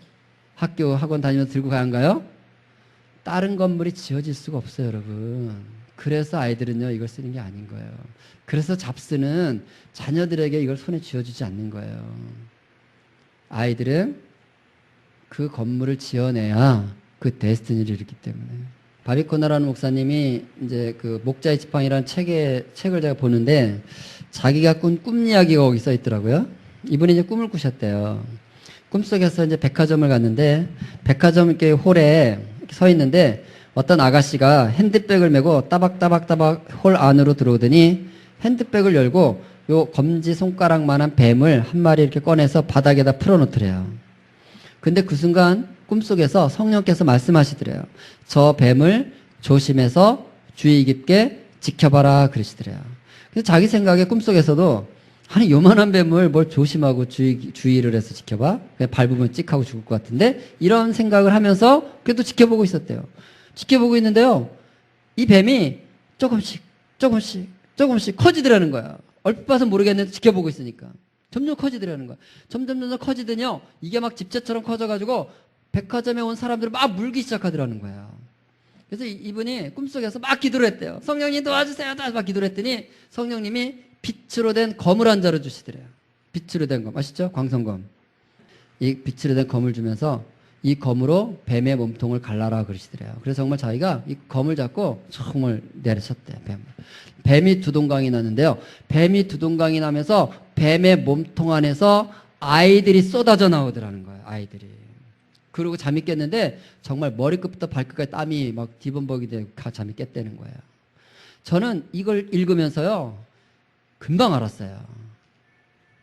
[SPEAKER 1] 학교, 학원 다니면서 들고 가야 한가요? 다른 건물이 지어질 수가 없어요, 여러분. 그래서 아이들은요, 이걸 쓰는 게 아닌 거예요. 그래서 잡스는 자녀들에게 이걸 손에 쥐어주지 않는 거예요. 아이들은 그 건물을 지어내야 그 데스티니를 이루기 때문에. 바비코나라는 목사님이 이제 그 목자의 지팡이라는 책을 제가 보는데 자기가 꾼 꿈 이야기가 거기 써 있더라고요. 이분이 이제 꿈을 꾸셨대요. 꿈속에서 이제 백화점을 갔는데 백화점 이렇게 홀에 이렇게 서 있는데 어떤 아가씨가 핸드백을 메고 따박따박따박 홀 안으로 들어오더니 핸드백을 열고 요 검지 손가락만한 뱀을 한 마리 이렇게 꺼내서 바닥에다 풀어놓더래요. 근데 그 순간 꿈속에서 성령께서 말씀하시더래요. 저 뱀을 조심해서 주의 깊게 지켜봐라 그러시더래요. 근데 자기 생각에 꿈속에서도 아니 요만한 뱀을 뭘 조심하고 주의를 해서 지켜봐? 그냥 밟으면 찍 하고 죽을 것 같은데 이런 생각을 하면서 그래도 지켜보고 있었대요. 지켜보고 있는데요. 이 뱀이 조금씩 커지더라는 거야. 얼핏 봐서 모르겠는데 지켜보고 있으니까. 점점 커지더라는 거야. 점점 커지더니요. 이게 막 집채처럼 커져가지고 백화점에 온 사람들을 막 물기 시작하더라는 거야. 그래서 이분이 꿈속에서 막 기도를 했대요. 성령님 도와주세요. 막 기도를 했더니 성령님이 빛으로 된 검을 한 자루 주시더래요. 빛으로 된 검. 아시죠? 광선검. 이 빛으로 된 검을 주면서 이 검으로 뱀의 몸통을 갈라라 그러시더래요. 그래서 정말 자기가 이 검을 잡고 총을 내리쳤대요. 뱀이 두 동강이 났는데요. 뱀이 두 동강이 나면서 뱀의 몸통 안에서 아이들이 쏟아져 나오더라는 거예요. 아이들이. 그리고 잠이 깼는데 정말 머리끝부터 발끝까지 땀이 막 뒤범벅이 되고 잠이 깼다는 거예요. 저는 이걸 읽으면서요. 금방 알았어요.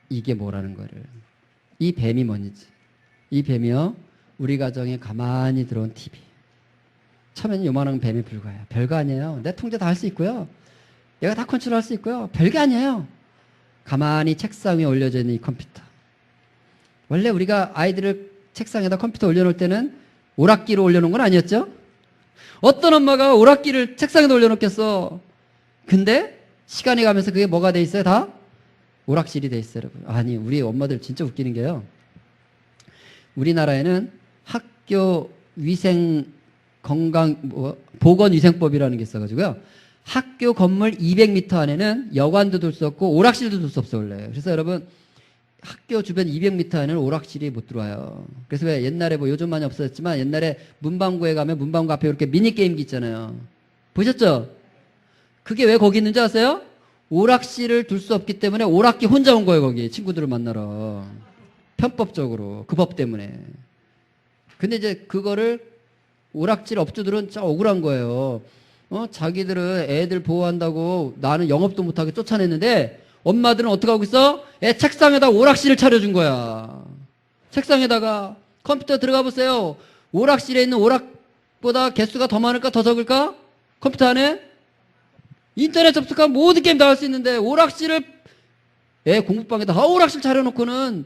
[SPEAKER 1] 이게 뭐라는 거를. 이 뱀이 뭔지. 이 뱀이요. 우리 가정에 가만히 들어온 TV. 처음에는 요만한 뱀에 불과해요. 별거 아니에요. 내 통제 다 할 수 있고요. 얘가 다 컨트롤할 수 있고요. 별게 아니에요. 가만히 책상 위에 올려져 있는 이 컴퓨터. 원래 우리가 아이들을 책상에다 컴퓨터 올려놓을 때는 오락기로 올려놓은 건 아니었죠? 어떤 엄마가 오락기를 책상에다 올려놓겠어? 근데 시간이 가면서 그게 뭐가 돼 있어요? 다 오락실이 돼 있어요, 여러분. 아니, 우리 엄마들 진짜 웃기는 게요. 우리나라에는 학교 위생 건강 보건위생법이라는 게 있어가지고요. 학교 건물 200m 안에는 여관도 둘 수 없고 오락실도 둘 수 없어 원래. 그래서 여러분 학교 주변 200m 안에는 오락실이 못 들어와요. 그래서 왜 옛날에 뭐 요즘 많이 없어졌지만 옛날에 문방구에 가면 문방구 앞에 이렇게 미니 게임기 있잖아요. 보셨죠? 그게 왜 거기 있는지 아세요? 오락실을 둘 수 없기 때문에 오락기 혼자 온 거예요, 거기. 친구들을 만나러. 편법적으로. 그 법 때문에. 근데 이제 그거를 오락실 업주들은 좀 억울한 거예요. 자기들은 애들 보호한다고 나는 영업도 못하게 쫓아냈는데 엄마들은 어떻게 하고 있어? 애 책상에다 오락실을 차려준 거야. 책상에다가 컴퓨터 들어가 보세요. 오락실에 있는 오락보다 개수가 더 많을까 더 적을까? 컴퓨터 안에? 인터넷 접속하면 모든 게임 다 할 수 있는데 오락실을 애 공부방에다 오락실 차려놓고는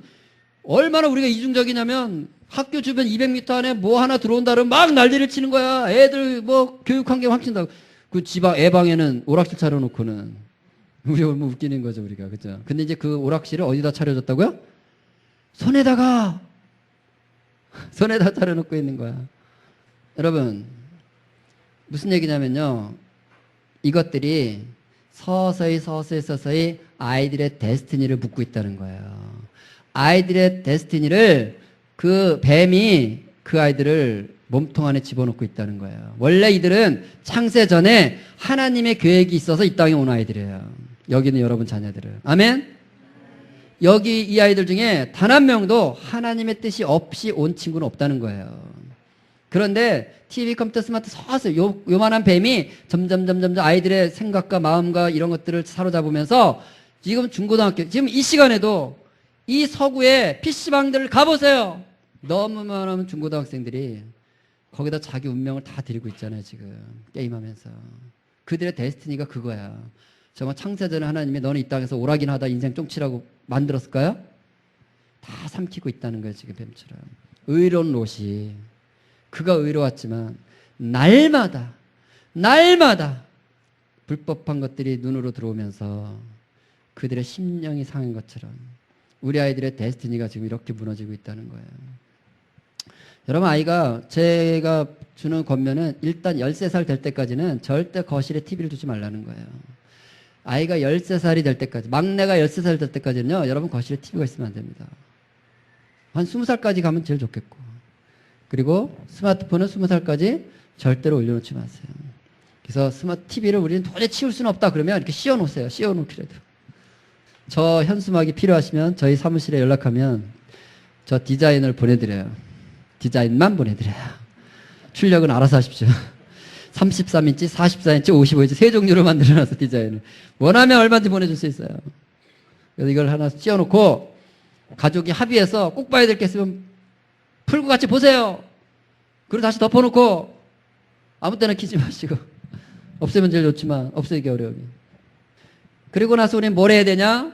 [SPEAKER 1] 얼마나 우리가 이중적이냐면 학교 주변 200m 안에 뭐 하나 들어온다 그러면 막 난리를 치는 거야. 애들 뭐 교육 환경 확신다고. 그 지방 애방에는 오락실 차려놓고는 우리 얼마 웃기는 거죠 우리가. 그죠? 근데 이제 그 오락실을 어디다 차려줬다고요? 손에다 차려놓고 있는 거야. 여러분 무슨 얘기냐면요. 이것들이 서서히 아이들의 데스티니를 묻고 있다는 거예요. 아이들의 데스티니를 그 뱀이 그 아이들을 몸통 안에 집어넣고 있다는 거예요. 원래 이들은 창세 전에 하나님의 계획이 있어서 이 땅에 온 아이들이에요. 여기는 여러분 자녀들은. 아멘? 여기 이 아이들 중에 단 한 명도 하나님의 뜻이 없이 온 친구는 없다는 거예요. 그런데 TV, 컴퓨터, 스마트 서서히 요만한 뱀이 점점 아이들의 생각과 마음과 이런 것들을 사로잡으면서 지금 중고등학교, 지금 이 시간에도 이 서구의 PC방들을 가보세요. 너무 많은 중고등학생들이 거기다 자기 운명을 다 드리고 있잖아요, 지금. 게임하면서. 그들의 데스티니가 그거야. 정말 창세전에 하나님이 너는 이 땅에서 오락이나 하다 인생 쫑치라고 만들었을까요? 다 삼키고 있다는 거예요, 지금 뱀처럼. 의로운 롯이. 그가 의로웠지만 날마다 불법한 것들이 눈으로 들어오면서 그들의 심령이 상한 것처럼 우리 아이들의 데스티니가 지금 이렇게 무너지고 있다는 거예요. 여러분 아이가 제가 주는 권면은 일단 13살 될 때까지는 절대 거실에 TV를 두지 말라는 거예요. 아이가 13살이 될 때까지, 막내가 13살 될 때까지는요, 여러분 거실에 TV가 있으면 안 됩니다. 한 20살까지 가면 제일 좋겠고. 그리고 스마트폰은 20살까지 절대로 올려놓지 마세요. 그래서 스마트 TV를 우리는 도저히 치울 수는 없다 그러면 이렇게 씌워놓으세요. 씌워놓기라도. 저 현수막이 필요하시면 저희 사무실에 연락하면 저 디자인을 보내드려요. 디자인만 보내드려요. 출력은 알아서 하십시오. 33인치, 44인치, 55인치 세 종류로 만들어놔서 디자인을. 원하면 얼마든지 보내줄 수 있어요. 그래서 이걸 하나 씌워놓고 가족이 합의해서 꼭 봐야 될 게 있으면 풀고 같이 보세요. 그리고 다시 덮어놓고 아무 때나 키지 마시고. 없애면 제일 좋지만 없애기 어려우니. 그리고 나서 우리는 뭘 해야 되냐?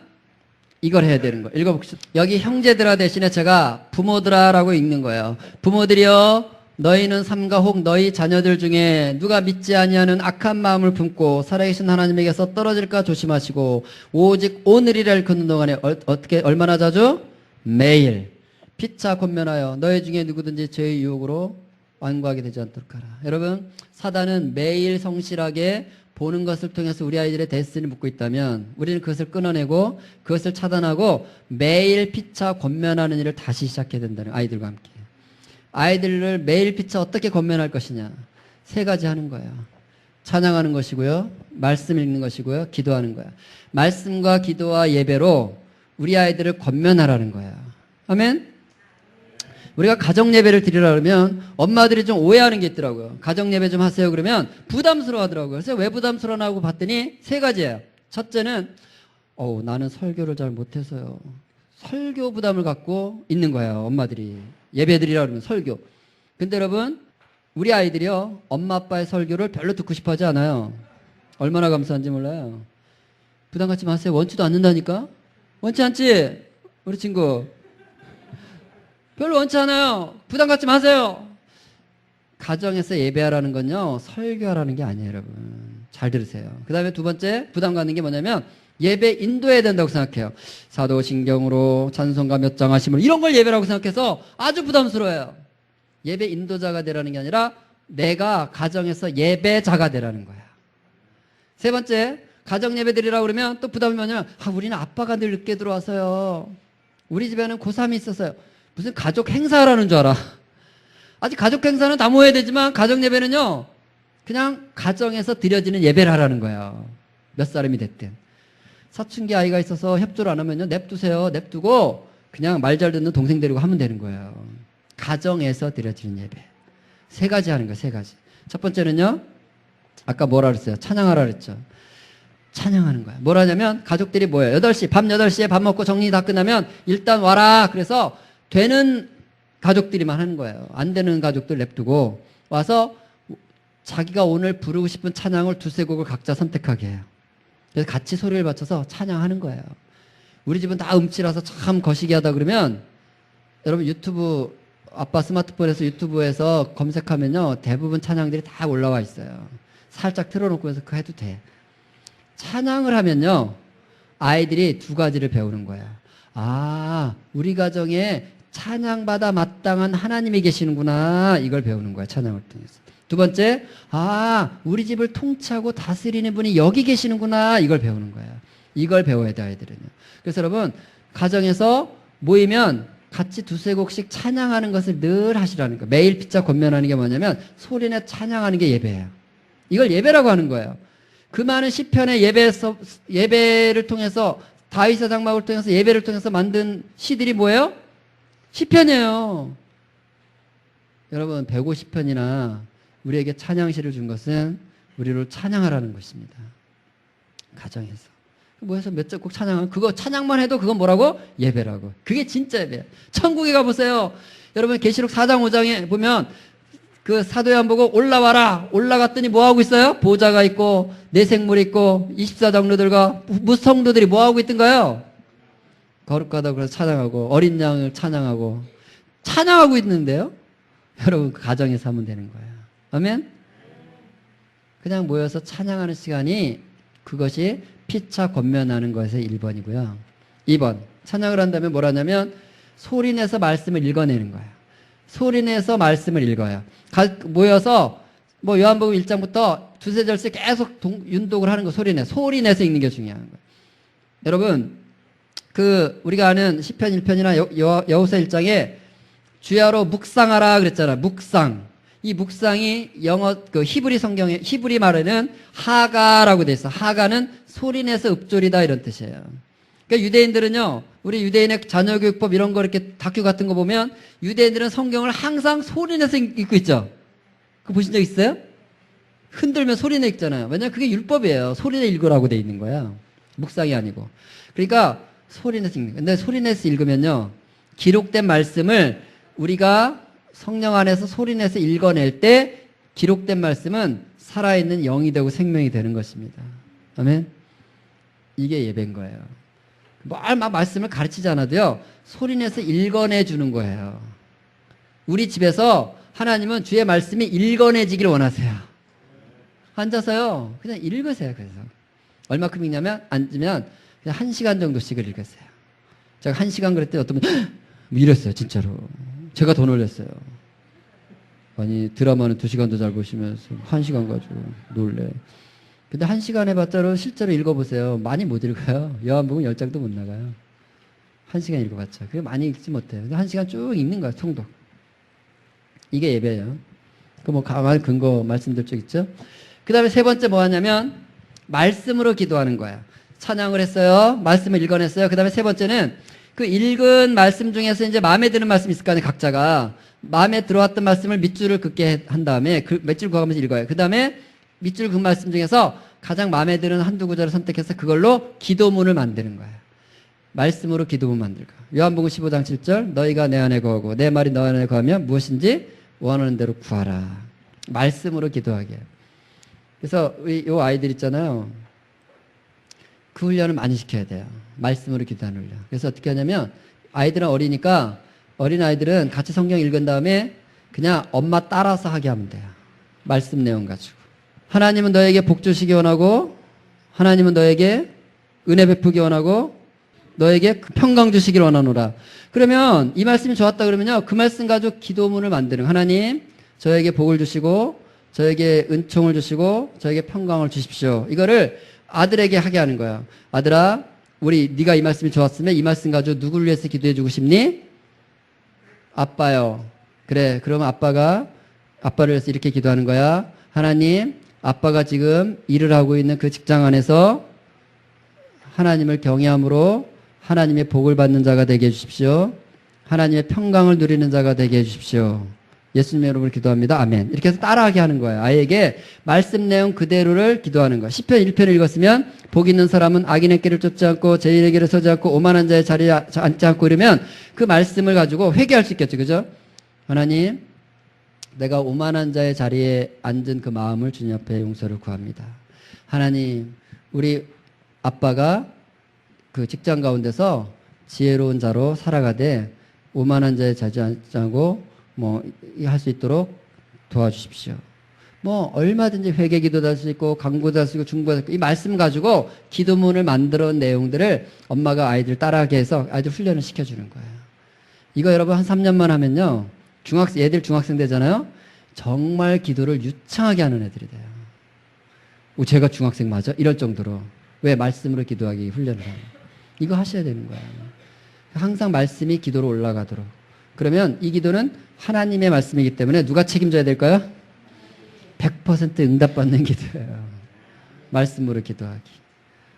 [SPEAKER 1] 이걸 해야 되는 거예요. 읽어봅시다. 여기 형제들아 대신에 제가 부모들아라고 읽는 거예요. 부모들이여 너희는 삼가 혹 너희 자녀들 중에 누가 믿지 아니하는 악한 마음을 품고 살아계신 하나님에게서 떨어질까 조심하시고 오직 오늘이라 걷는 동안에 어떻게 얼마나 자주? 매일 피차 권면하여 너희 중에 누구든지 죄의 유혹으로 완고하게 되지 않도록 하라. 여러분 사단은 매일 성실하게 보는 것을 통해서 우리 아이들의 데스티니를 묻고 있다면 우리는 그것을 끊어내고 그것을 차단하고 매일 피차 권면하는 일을 다시 시작해야 된다는 아이들과 함께. 아이들을 매일 피차 어떻게 권면할 것이냐. 세 가지 하는 거예요. 찬양하는 것이고요. 말씀 읽는 것이고요. 기도하는 거예요. 말씀과 기도와 예배로 우리 아이들을 권면하라는 거예요. 아멘? 우리가 가정예배를 드리라 그러면 엄마들이 좀 오해하는 게 있더라고요. 가정예배 좀 하세요 그러면 부담스러워 하더라고요. 그래서 왜 부담스러워 하고 봤더니 세 가지예요. 첫째는 나는 설교를 잘 못해서요. 설교 부담을 갖고 있는 거예요. 엄마들이. 예배 드리라 그러면 설교. 근데 여러분 우리 아이들이요. 엄마 아빠의 설교를 별로 듣고 싶어 하지 않아요. 얼마나 감사한지 몰라요. 부담 갖지 마세요. 원치도 않는다니까. 원치 않지? 우리 친구. 별로 원치 않아요. 부담 갖지 마세요. 가정에서 예배하라는 건요. 설교하라는 게 아니에요, 여러분. 잘 들으세요. 그 다음에 두 번째 부담 갖는 게 뭐냐면 예배 인도해야 된다고 생각해요. 사도신경으로 찬송가 몇 장 하심으로 이런 걸 예배라고 생각해서 아주 부담스러워요. 예배 인도자가 되라는 게 아니라 내가 가정에서 예배자가 되라는 거야. 세 번째, 가정 예배 드리라고 그러면 또 부담이 뭐냐면 우리는 아빠가 늘 늦게 들어와서요. 우리 집에는 고3이 있었어요. 무슨 가족 행사라는 줄 알아. 아직 가족 행사는 다 모여야 되지만 가정 예배는요. 그냥 가정에서 드려지는 예배를 하라는 거예요. 몇 사람이 됐든. 사춘기 아이가 있어서 협조를 안 하면요. 냅두세요. 냅두고 그냥 말 잘 듣는 동생 데리고 하면 되는 거예요. 가정에서 드려지는 예배. 세 가지 하는 거예요. 세 가지. 첫 번째는요. 아까 뭐라 그랬어요? 찬양하라 그랬죠. 찬양하는 거야. 뭘 하냐면 가족들이 모여요. 8시, 밤 8시에 밥 먹고 정리 다 끝나면 일단 와라. 그래서 되는 가족들이만 하는 거예요. 안 되는 가족들 냅두고 와서 자기가 오늘 부르고 싶은 찬양을 두세 곡을 각자 선택하게 해요. 그래서 같이 소리를 맞춰서 찬양하는 거예요. 우리 집은 다 음치라서 참 거시기 하다 그러면 여러분 유튜브 아빠 스마트폰에서 유튜브에서 검색하면요. 대부분 찬양들이 다 올라와 있어요. 살짝 틀어놓고서 그거 해도 돼. 찬양을 하면요. 아이들이 두 가지를 배우는 거야. 아, 우리 가정에 찬양받아 마땅한 하나님이 계시는구나. 이걸 배우는 거야. 찬양을 통해서. 두 번째, 아, 우리 집을 통치하고 다스리는 분이 여기 계시는구나. 이걸 배우는 거야. 이걸 배워야 돼, 아이들은요. 그래서 여러분, 가정에서 모이면 같이 두세 곡씩 찬양하는 것을 늘 하시라는 거예요. 매일 피자 권면하는 게 뭐냐면 소리내 찬양하는 게 예배예요. 이걸 예배라고 하는 거예요. 그 많은 시편의 예배를 통해서 다윗의 장막을 통해서 예배를 통해서 만든 시들이 뭐예요? 시편이에요. 여러분 150편이나 우리에게 찬양시를 준 것은 우리를 찬양하라는 것입니다. 가정에서. 모여서 몇 곡 찬양하면 그거 찬양만 해도 그건 뭐라고? 예배라고. 그게 진짜 예배야. 천국에 가보세요. 여러분 계시록 4장 5장에 보면 그 사도 요한 보고 올라와라. 올라갔더니 뭐하고 있어요? 보좌가 있고 내생물이 있고 24장로들과 무성도들이 뭐하고 있던가요? 거룩하다고 그래서 찬양하고 어린 양을 찬양하고 있는데요. 여러분 그 가정에서 하면 되는 거예요. 아멘? 그냥 모여서 찬양하는 시간이 그것이 피차 권면하는 것의 1번이고요. 2번 찬양을 한다면 뭘 하냐면 소리내서 말씀을 읽어내는 거예요. 소리내서 말씀을 읽어요. 모여서 뭐 요한복음 1장부터 두세 절씩 계속 윤독을 하는 거 소리내서 읽는 게 중요한 거예요. 여러분 그 우리가 아는 시편 1편이나 여호수아 1장에 주야로 묵상하라 그랬잖아. 묵상. 이 묵상이 영어 그 히브리 성경에 히브리 말에는 하가라고 돼 있어. 하가는 소리내서 읊조리다 이런 뜻이에요. 그러니까 유대인들은요. 우리 유대인의 자녀교육법 이런 거 이렇게 다큐 같은 거 보면 유대인들은 성경을 항상 소리내서 읽고 있죠. 그거 보신 적 있어요? 흔들면 소리내 읽잖아요. 왜냐면 그게 율법이에요. 소리내 읽으라고 돼 있는 거야. 묵상이 아니고. 그러니까 소리내서 읽는 거예요. 근데 소리내서 읽으면요. 기록된 말씀을 우리가 성령 안에서 소리내서 읽어낼 때 기록된 말씀은 살아있는 영이 되고 생명이 되는 것입니다. 아멘? 이게 예배인 거예요. 막 말씀을 가르치지 않아도요. 소리내서 읽어내 주는 거예요. 우리 집에서 하나님은 주의 말씀이 읽어내지기를 원하세요. 앉아서요. 그냥 읽으세요. 그래서 얼마큼 읽냐면 앉으면 그냥 1시간 정도씩을 읽으세요. 제가 1시간 그랬더니 어떤 분 이랬어요. 진짜로. 제가 더 놀랐어요. 아니 드라마는 2시간도 잘 보시면서 1시간 가지고 놀래. 근데 1시간 해봤자 실제로 읽어보세요. 많이 못 읽어요. 요한복음 10장도 못 나가요. 1시간 읽어봤자. 그게 많이 읽지 못해요. 근데 1시간 쭉 읽는 거야. 통독. 이게 예배예요. 그 뭐 강한 근거 말씀드릴 적 있죠. 그 다음에 세 번째 뭐 하냐면 말씀으로 기도하는 거야. 찬양을 했어요. 말씀을 읽어냈어요. 그 다음에 세 번째는 그 읽은 말씀 중에서 이제 마음에 드는 말씀 있을 거 아니에요. 각자가. 마음에 들어왔던 말씀을 밑줄을 긋게 한 다음에 그 밑줄 그어가면서 읽어요. 그 다음에 밑줄 그 말씀 중에서 가장 마음에 드는 한두 구절을 선택해서 그걸로 기도문을 만드는 거예요. 말씀으로 기도문 만들고. 요한복음 15장 7절 너희가 내 안에 거하고 내 말이 너 안에 거하면 무엇인지 원하는 대로 구하라. 말씀으로 기도하게. 그래서 요 아이들 있잖아요. 그 훈련을 많이 시켜야 돼요. 말씀으로 기도하는 훈련. 그래서 어떻게 하냐면 아이들은 어리니까 어린아이들은 같이 성경 읽은 다음에 그냥 엄마 따라서 하게 하면 돼요. 말씀 내용 가지고. 하나님은 너에게 복 주시기 원하고 하나님은 너에게 은혜 베푸기 원하고 너에게 평강 주시길 원하노라. 그러면 이 말씀이 좋았다 그러면요. 그 말씀 가지고 기도문을 만드는 거예요. 하나님 저에게 복을 주시고 저에게 은총을 주시고 저에게 평강을 주십시오. 이거를 아들에게 하게 하는 거야. 아들아 네가 이 말씀이 좋았으면 이 말씀 가지고 누구를 위해서 기도해 주고 싶니? 아빠요. 그래 그러면 아빠를 위해서 이렇게 기도하는 거야. 하나님 아빠가 지금 일을 하고 있는 그 직장 안에서 하나님을 경외함으로 하나님의 복을 받는 자가 되게 해주십시오. 하나님의 평강을 누리는 자가 되게 해주십시오. 예수님의 이름으로 기도합니다. 아멘. 이렇게 해서 따라하게 하는 거예요. 아이에게 말씀 내용 그대로를 기도하는 거예요. 시편 1편을 읽었으면 복 있는 사람은 악인의 길을 쫓지 않고 죄인의 길을 서지 않고 오만한 자의 자리에 앉지 않고 이러면 그 말씀을 가지고 회개할 수 있겠죠. 그죠? 하나님 내가 오만한 자의 자리에 앉은 그 마음을 주님 앞에 용서를 구합니다. 하나님 우리 아빠가 그 직장 가운데서 지혜로운 자로 살아가되 오만한 자의 자리에 앉지 않고 할 수 있도록 도와주십시오. 얼마든지 회개 기도도 할 수 있고 강구도 할 수 있고 중보도 할 수 있고 이 말씀 가지고 기도문을 만들어 온 내용들을 엄마가 아이들 따라하게 해서 아이들 훈련을 시켜주는 거예요. 이거 여러분 한 3년만 하면요. 애들 중학생 되잖아요. 정말 기도를 유창하게 하는 애들이 돼요. 제가 중학생 맞아? 이럴 정도로. 왜? 말씀으로 기도하기 훈련을 하는. 이거 하셔야 되는 거예요. 항상 말씀이 기도로 올라가도록. 그러면 이 기도는 하나님의 말씀이기 때문에 누가 책임져야 될까요? 100% 응답받는 기도예요. 말씀으로 기도하기.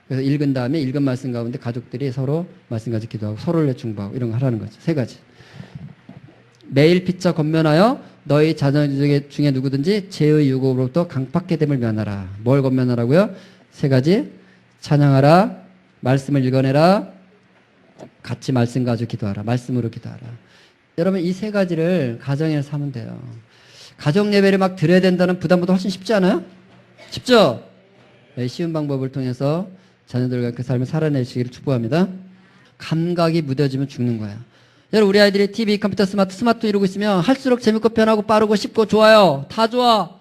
[SPEAKER 1] 그래서 읽은 다음에 읽은 말씀 가운데 가족들이 서로 말씀 가지고 기도하고 서로를 중보하고 이런 거 하라는 거죠. 3가지. 매일 피차 권면하여 너희 자녀 중에 누구든지 죄의 유혹으로부터 강팍게 됨을 면하라. 뭘 권면하라고요? 3가지. 찬양하라. 말씀을 읽어내라. 같이 말씀 가지고 기도하라. 말씀으로 기도하라. 여러분 이 3가지를 가정에서 하면 돼요. 가정 예배를 막 드려야 된다는 부담보다 훨씬 쉽지 않아요? 쉽죠? 네, 쉬운 방법을 통해서 자녀들과 그 삶을 살아내시기를 축복합니다. 감각이 무뎌지면 죽는 거야. 여러분 우리 아이들이 TV, 컴퓨터, 스마트 이러고 있으면 할수록 재밌고 편하고 빠르고 쉽고 좋아요. 다 좋아.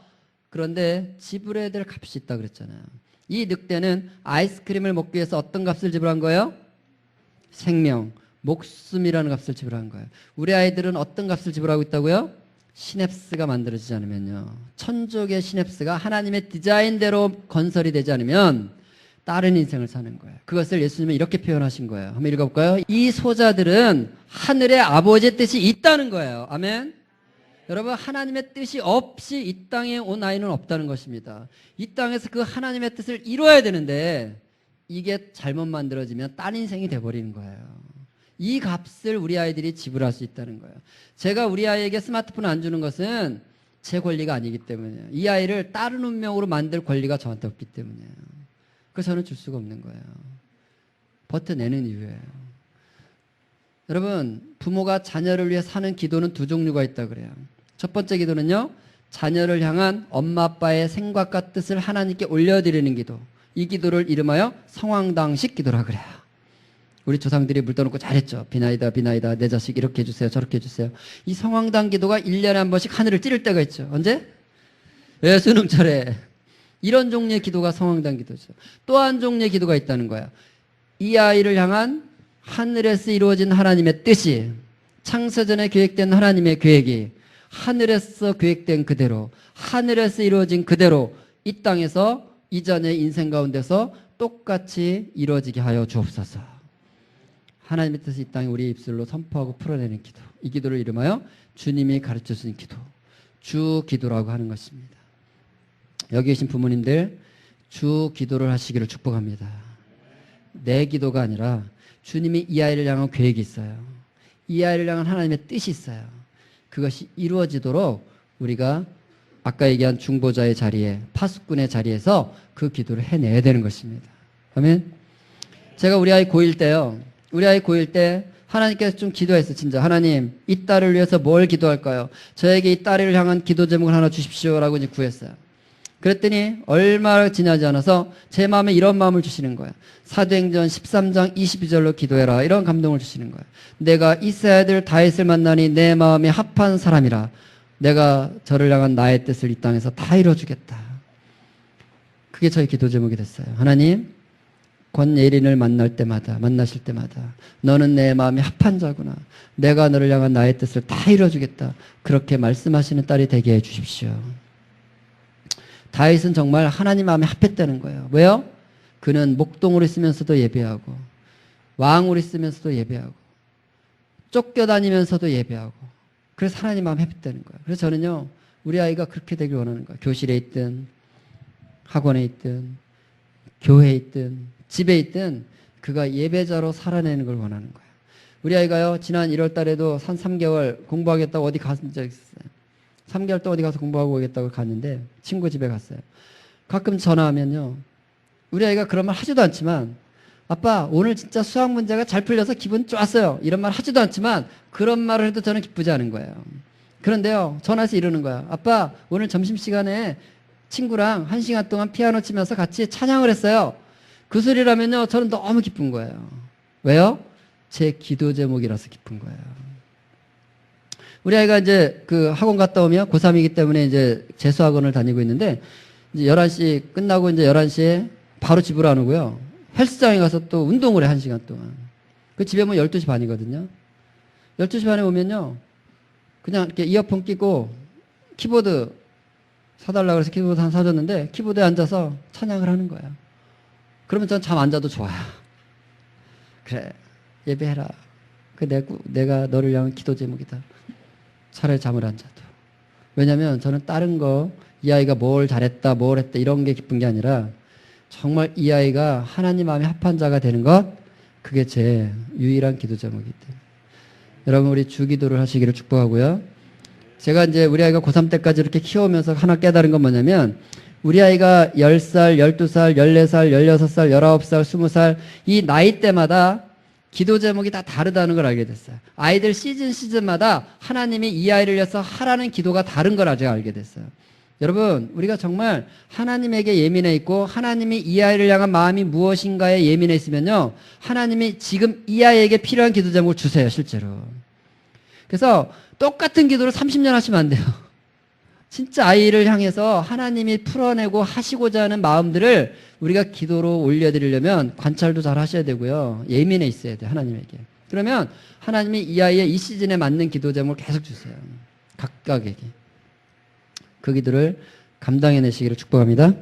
[SPEAKER 1] 그런데 지불해야 될 값이 있다 그랬잖아요. 이 늑대는 아이스크림을 먹기 위해서 어떤 값을 지불한 거예요? 생명, 목숨이라는 값을 지불한 거예요. 우리 아이들은 어떤 값을 지불하고 있다고요? 시냅스가 만들어지지 않으면요. 천족의 시냅스가 하나님의 디자인대로 건설이 되지 않으면 다른 인생을 사는 거예요. 그것을 예수님은 이렇게 표현하신 거예요. 한번 읽어볼까요? 이 소자들은 하늘의 아버지의 뜻이 있다는 거예요. 아멘. 여러분 하나님의 뜻이 없이 이 땅에 온 아이는 없다는 것입니다. 이 땅에서 그 하나님의 뜻을 이루어야 되는데 이게 잘못 만들어지면 딴 인생이 돼버리는 거예요. 이 값을 우리 아이들이 지불할 수 있다는 거예요. 제가 우리 아이에게 스마트폰을 안 주는 것은 제 권리가 아니기 때문이에요. 이 아이를 다른 운명으로 만들 권리가 저한테 없기 때문이에요. 그래서 저는 줄 수가 없는 거예요. 버텨내는 이유예요. 여러분 부모가 자녀를 위해 사는 기도는 2 종류가 있다 그래요. 첫 번째 기도는요. 자녀를 향한 엄마 아빠의 생각과 뜻을 하나님께 올려드리는 기도. 이 기도를 이름하여 성황당식 기도라 그래요. 우리 조상들이 물 떠놓고 잘했죠. 비나이다 비나이다 내 자식 이렇게 해주세요 저렇게 해주세요. 이 성황당 기도가 1년에 한 번씩 하늘을 찌를 때가 있죠. 언제? 예, 수능철에. 이런 종류의 기도가 성황당 기도죠. 또 한 종류의 기도가 있다는 거야. 이 아이를 향한 하늘에서 이루어진 하나님의 뜻이 창세전에 계획된 하나님의 계획이 하늘에서 계획된 그대로 하늘에서 이루어진 그대로 이 땅에서 이전의 인생 가운데서 똑같이 이루어지게 하여 주옵소서. 하나님의 뜻을 이 땅에 우리의 입술로 선포하고 풀어내는 기도. 이 기도를 이름하여 주님이 가르쳐 주신 기도. 주 기도라고 하는 것입니다. 여기 계신 부모님들 주 기도를 하시기를 축복합니다. 내 기도가 아니라 주님이 이 아이를 향한 계획이 있어요. 이 아이를 향한 하나님의 뜻이 있어요. 그것이 이루어지도록 우리가 아까 얘기한 중보자의 자리에 파수꾼의 자리에서 그 기도를 해내야 되는 것입니다. 아멘. 제가 우리 아이 고1 때요. 우리 아이 고1 때 하나님께서 좀 기도했어요. 진짜 하나님 이 딸을 위해서 뭘 기도할까요? 저에게 이 딸을 향한 기도 제목을 하나 주십시오라고 이제 구했어요. 그랬더니 얼마 지나지 않아서 제 마음에 이런 마음을 주시는 거예요. 사도행전 13장 22절로 기도해라. 이런 감동을 주시는 거예요. 내가 이스라엘 아들 다윗을 만나니 내 마음에 합한 사람이라. 내가 저를 향한 나의 뜻을 이 땅에서 다 이루어주겠다. 그게 저희 기도 제목이 됐어요. 하나님 권예린을 만나실 때마다 너는 내 마음이 합한 자구나. 내가 너를 향한 나의 뜻을 다 이루어주겠다. 그렇게 말씀하시는 딸이 되게 해주십시오. 다윗은 정말 하나님 마음에 합했다는 거예요. 왜요? 그는 목동으로 있으면서도 예배하고 왕으로 있으면서도 예배하고 쫓겨다니면서도 예배하고 그래서 하나님 마음에 합했다는 거예요. 그래서 저는요 우리 아이가 그렇게 되길 원하는 거예요. 교실에 있든 학원에 있든 교회에 있든 집에 있든 그가 예배자로 살아내는 걸 원하는 거예요. 우리 아이가요 지난 1월 달에도 한 3개월 공부하겠다고 어디 간 적 있었어요. 3개월 동안 어디 가서 공부하고 오겠다고 갔는데 친구 집에 갔어요. 가끔 전화하면요 우리 아이가 그런 말 하지도 않지만 아빠 오늘 진짜 수학 문제가 잘 풀려서 기분 좋았어요. 이런 말 하지도 않지만 그런 말을 해도 저는 기쁘지 않은 거예요. 그런데요 전화해서 이러는 거야. 아빠 오늘 점심시간에 친구랑 1시간 동안 피아노 치면서 같이 찬양을 했어요. 그 소리라면요 저는 너무 기쁜 거예요. 왜요? 제 기도 제목이라서 기쁜 거예요. 우리 아이가 이제 그 학원 갔다 오면 고3이기 때문에 이제 재수학원을 다니고 있는데 이제 11시 끝나고 이제 11시에 바로 집으로 안 오고요. 헬스장에 가서 또 운동을 해 1시간 동안. 그 집에 오면 12시 반이거든요. 12시 반에 오면요. 그냥 이렇게 이어폰 끼고 키보드 사달라고 해서 키보드 하나 사줬는데 키보드에 앉아서 찬양을 하는 거야. 그러면 전 잠 안 자도 좋아요. 그래 예배해라. 내가 너를 향한 기도 제목이다. 차라리 잠을 안 자도. 왜냐면 저는 다른 거 이 아이가 뭘 잘했다 뭘 했다 이런 게 기쁜 게 아니라 정말 이 아이가 하나님 마음에 합한 자가 되는 것 그게 제 유일한 기도 제목이기 때문에 여러분 우리 주기도를 하시기를 축복하고요. 제가 이제 우리 아이가 고3 때까지 이렇게 키워오면서 하나 깨달은 건 뭐냐면 우리 아이가 10살, 12살, 14살, 16살, 19살, 20살 이 나이 때마다 기도 제목이 다 다르다는 걸 알게 됐어요. 아이들 시즌마다 하나님이 이 아이를 위해서 하라는 기도가 다른 걸 아직 알게 됐어요. 여러분 우리가 정말 하나님에게 예민해 있고 하나님이 이 아이를 향한 마음이 무엇인가에 예민해 있으면요 하나님이 지금 이 아이에게 필요한 기도 제목을 주세요. 실제로. 그래서 똑같은 기도를 30년 하시면 안 돼요. 진짜 아이를 향해서 하나님이 풀어내고 하시고자 하는 마음들을 우리가 기도로 올려드리려면 관찰도 잘 하셔야 되고요. 예민해 있어야 돼요. 하나님에게. 그러면 하나님이 이 아이의 이 시즌에 맞는 기도 제목을 계속 주세요. 각각에게. 그 기도를 감당해내시기를 축복합니다.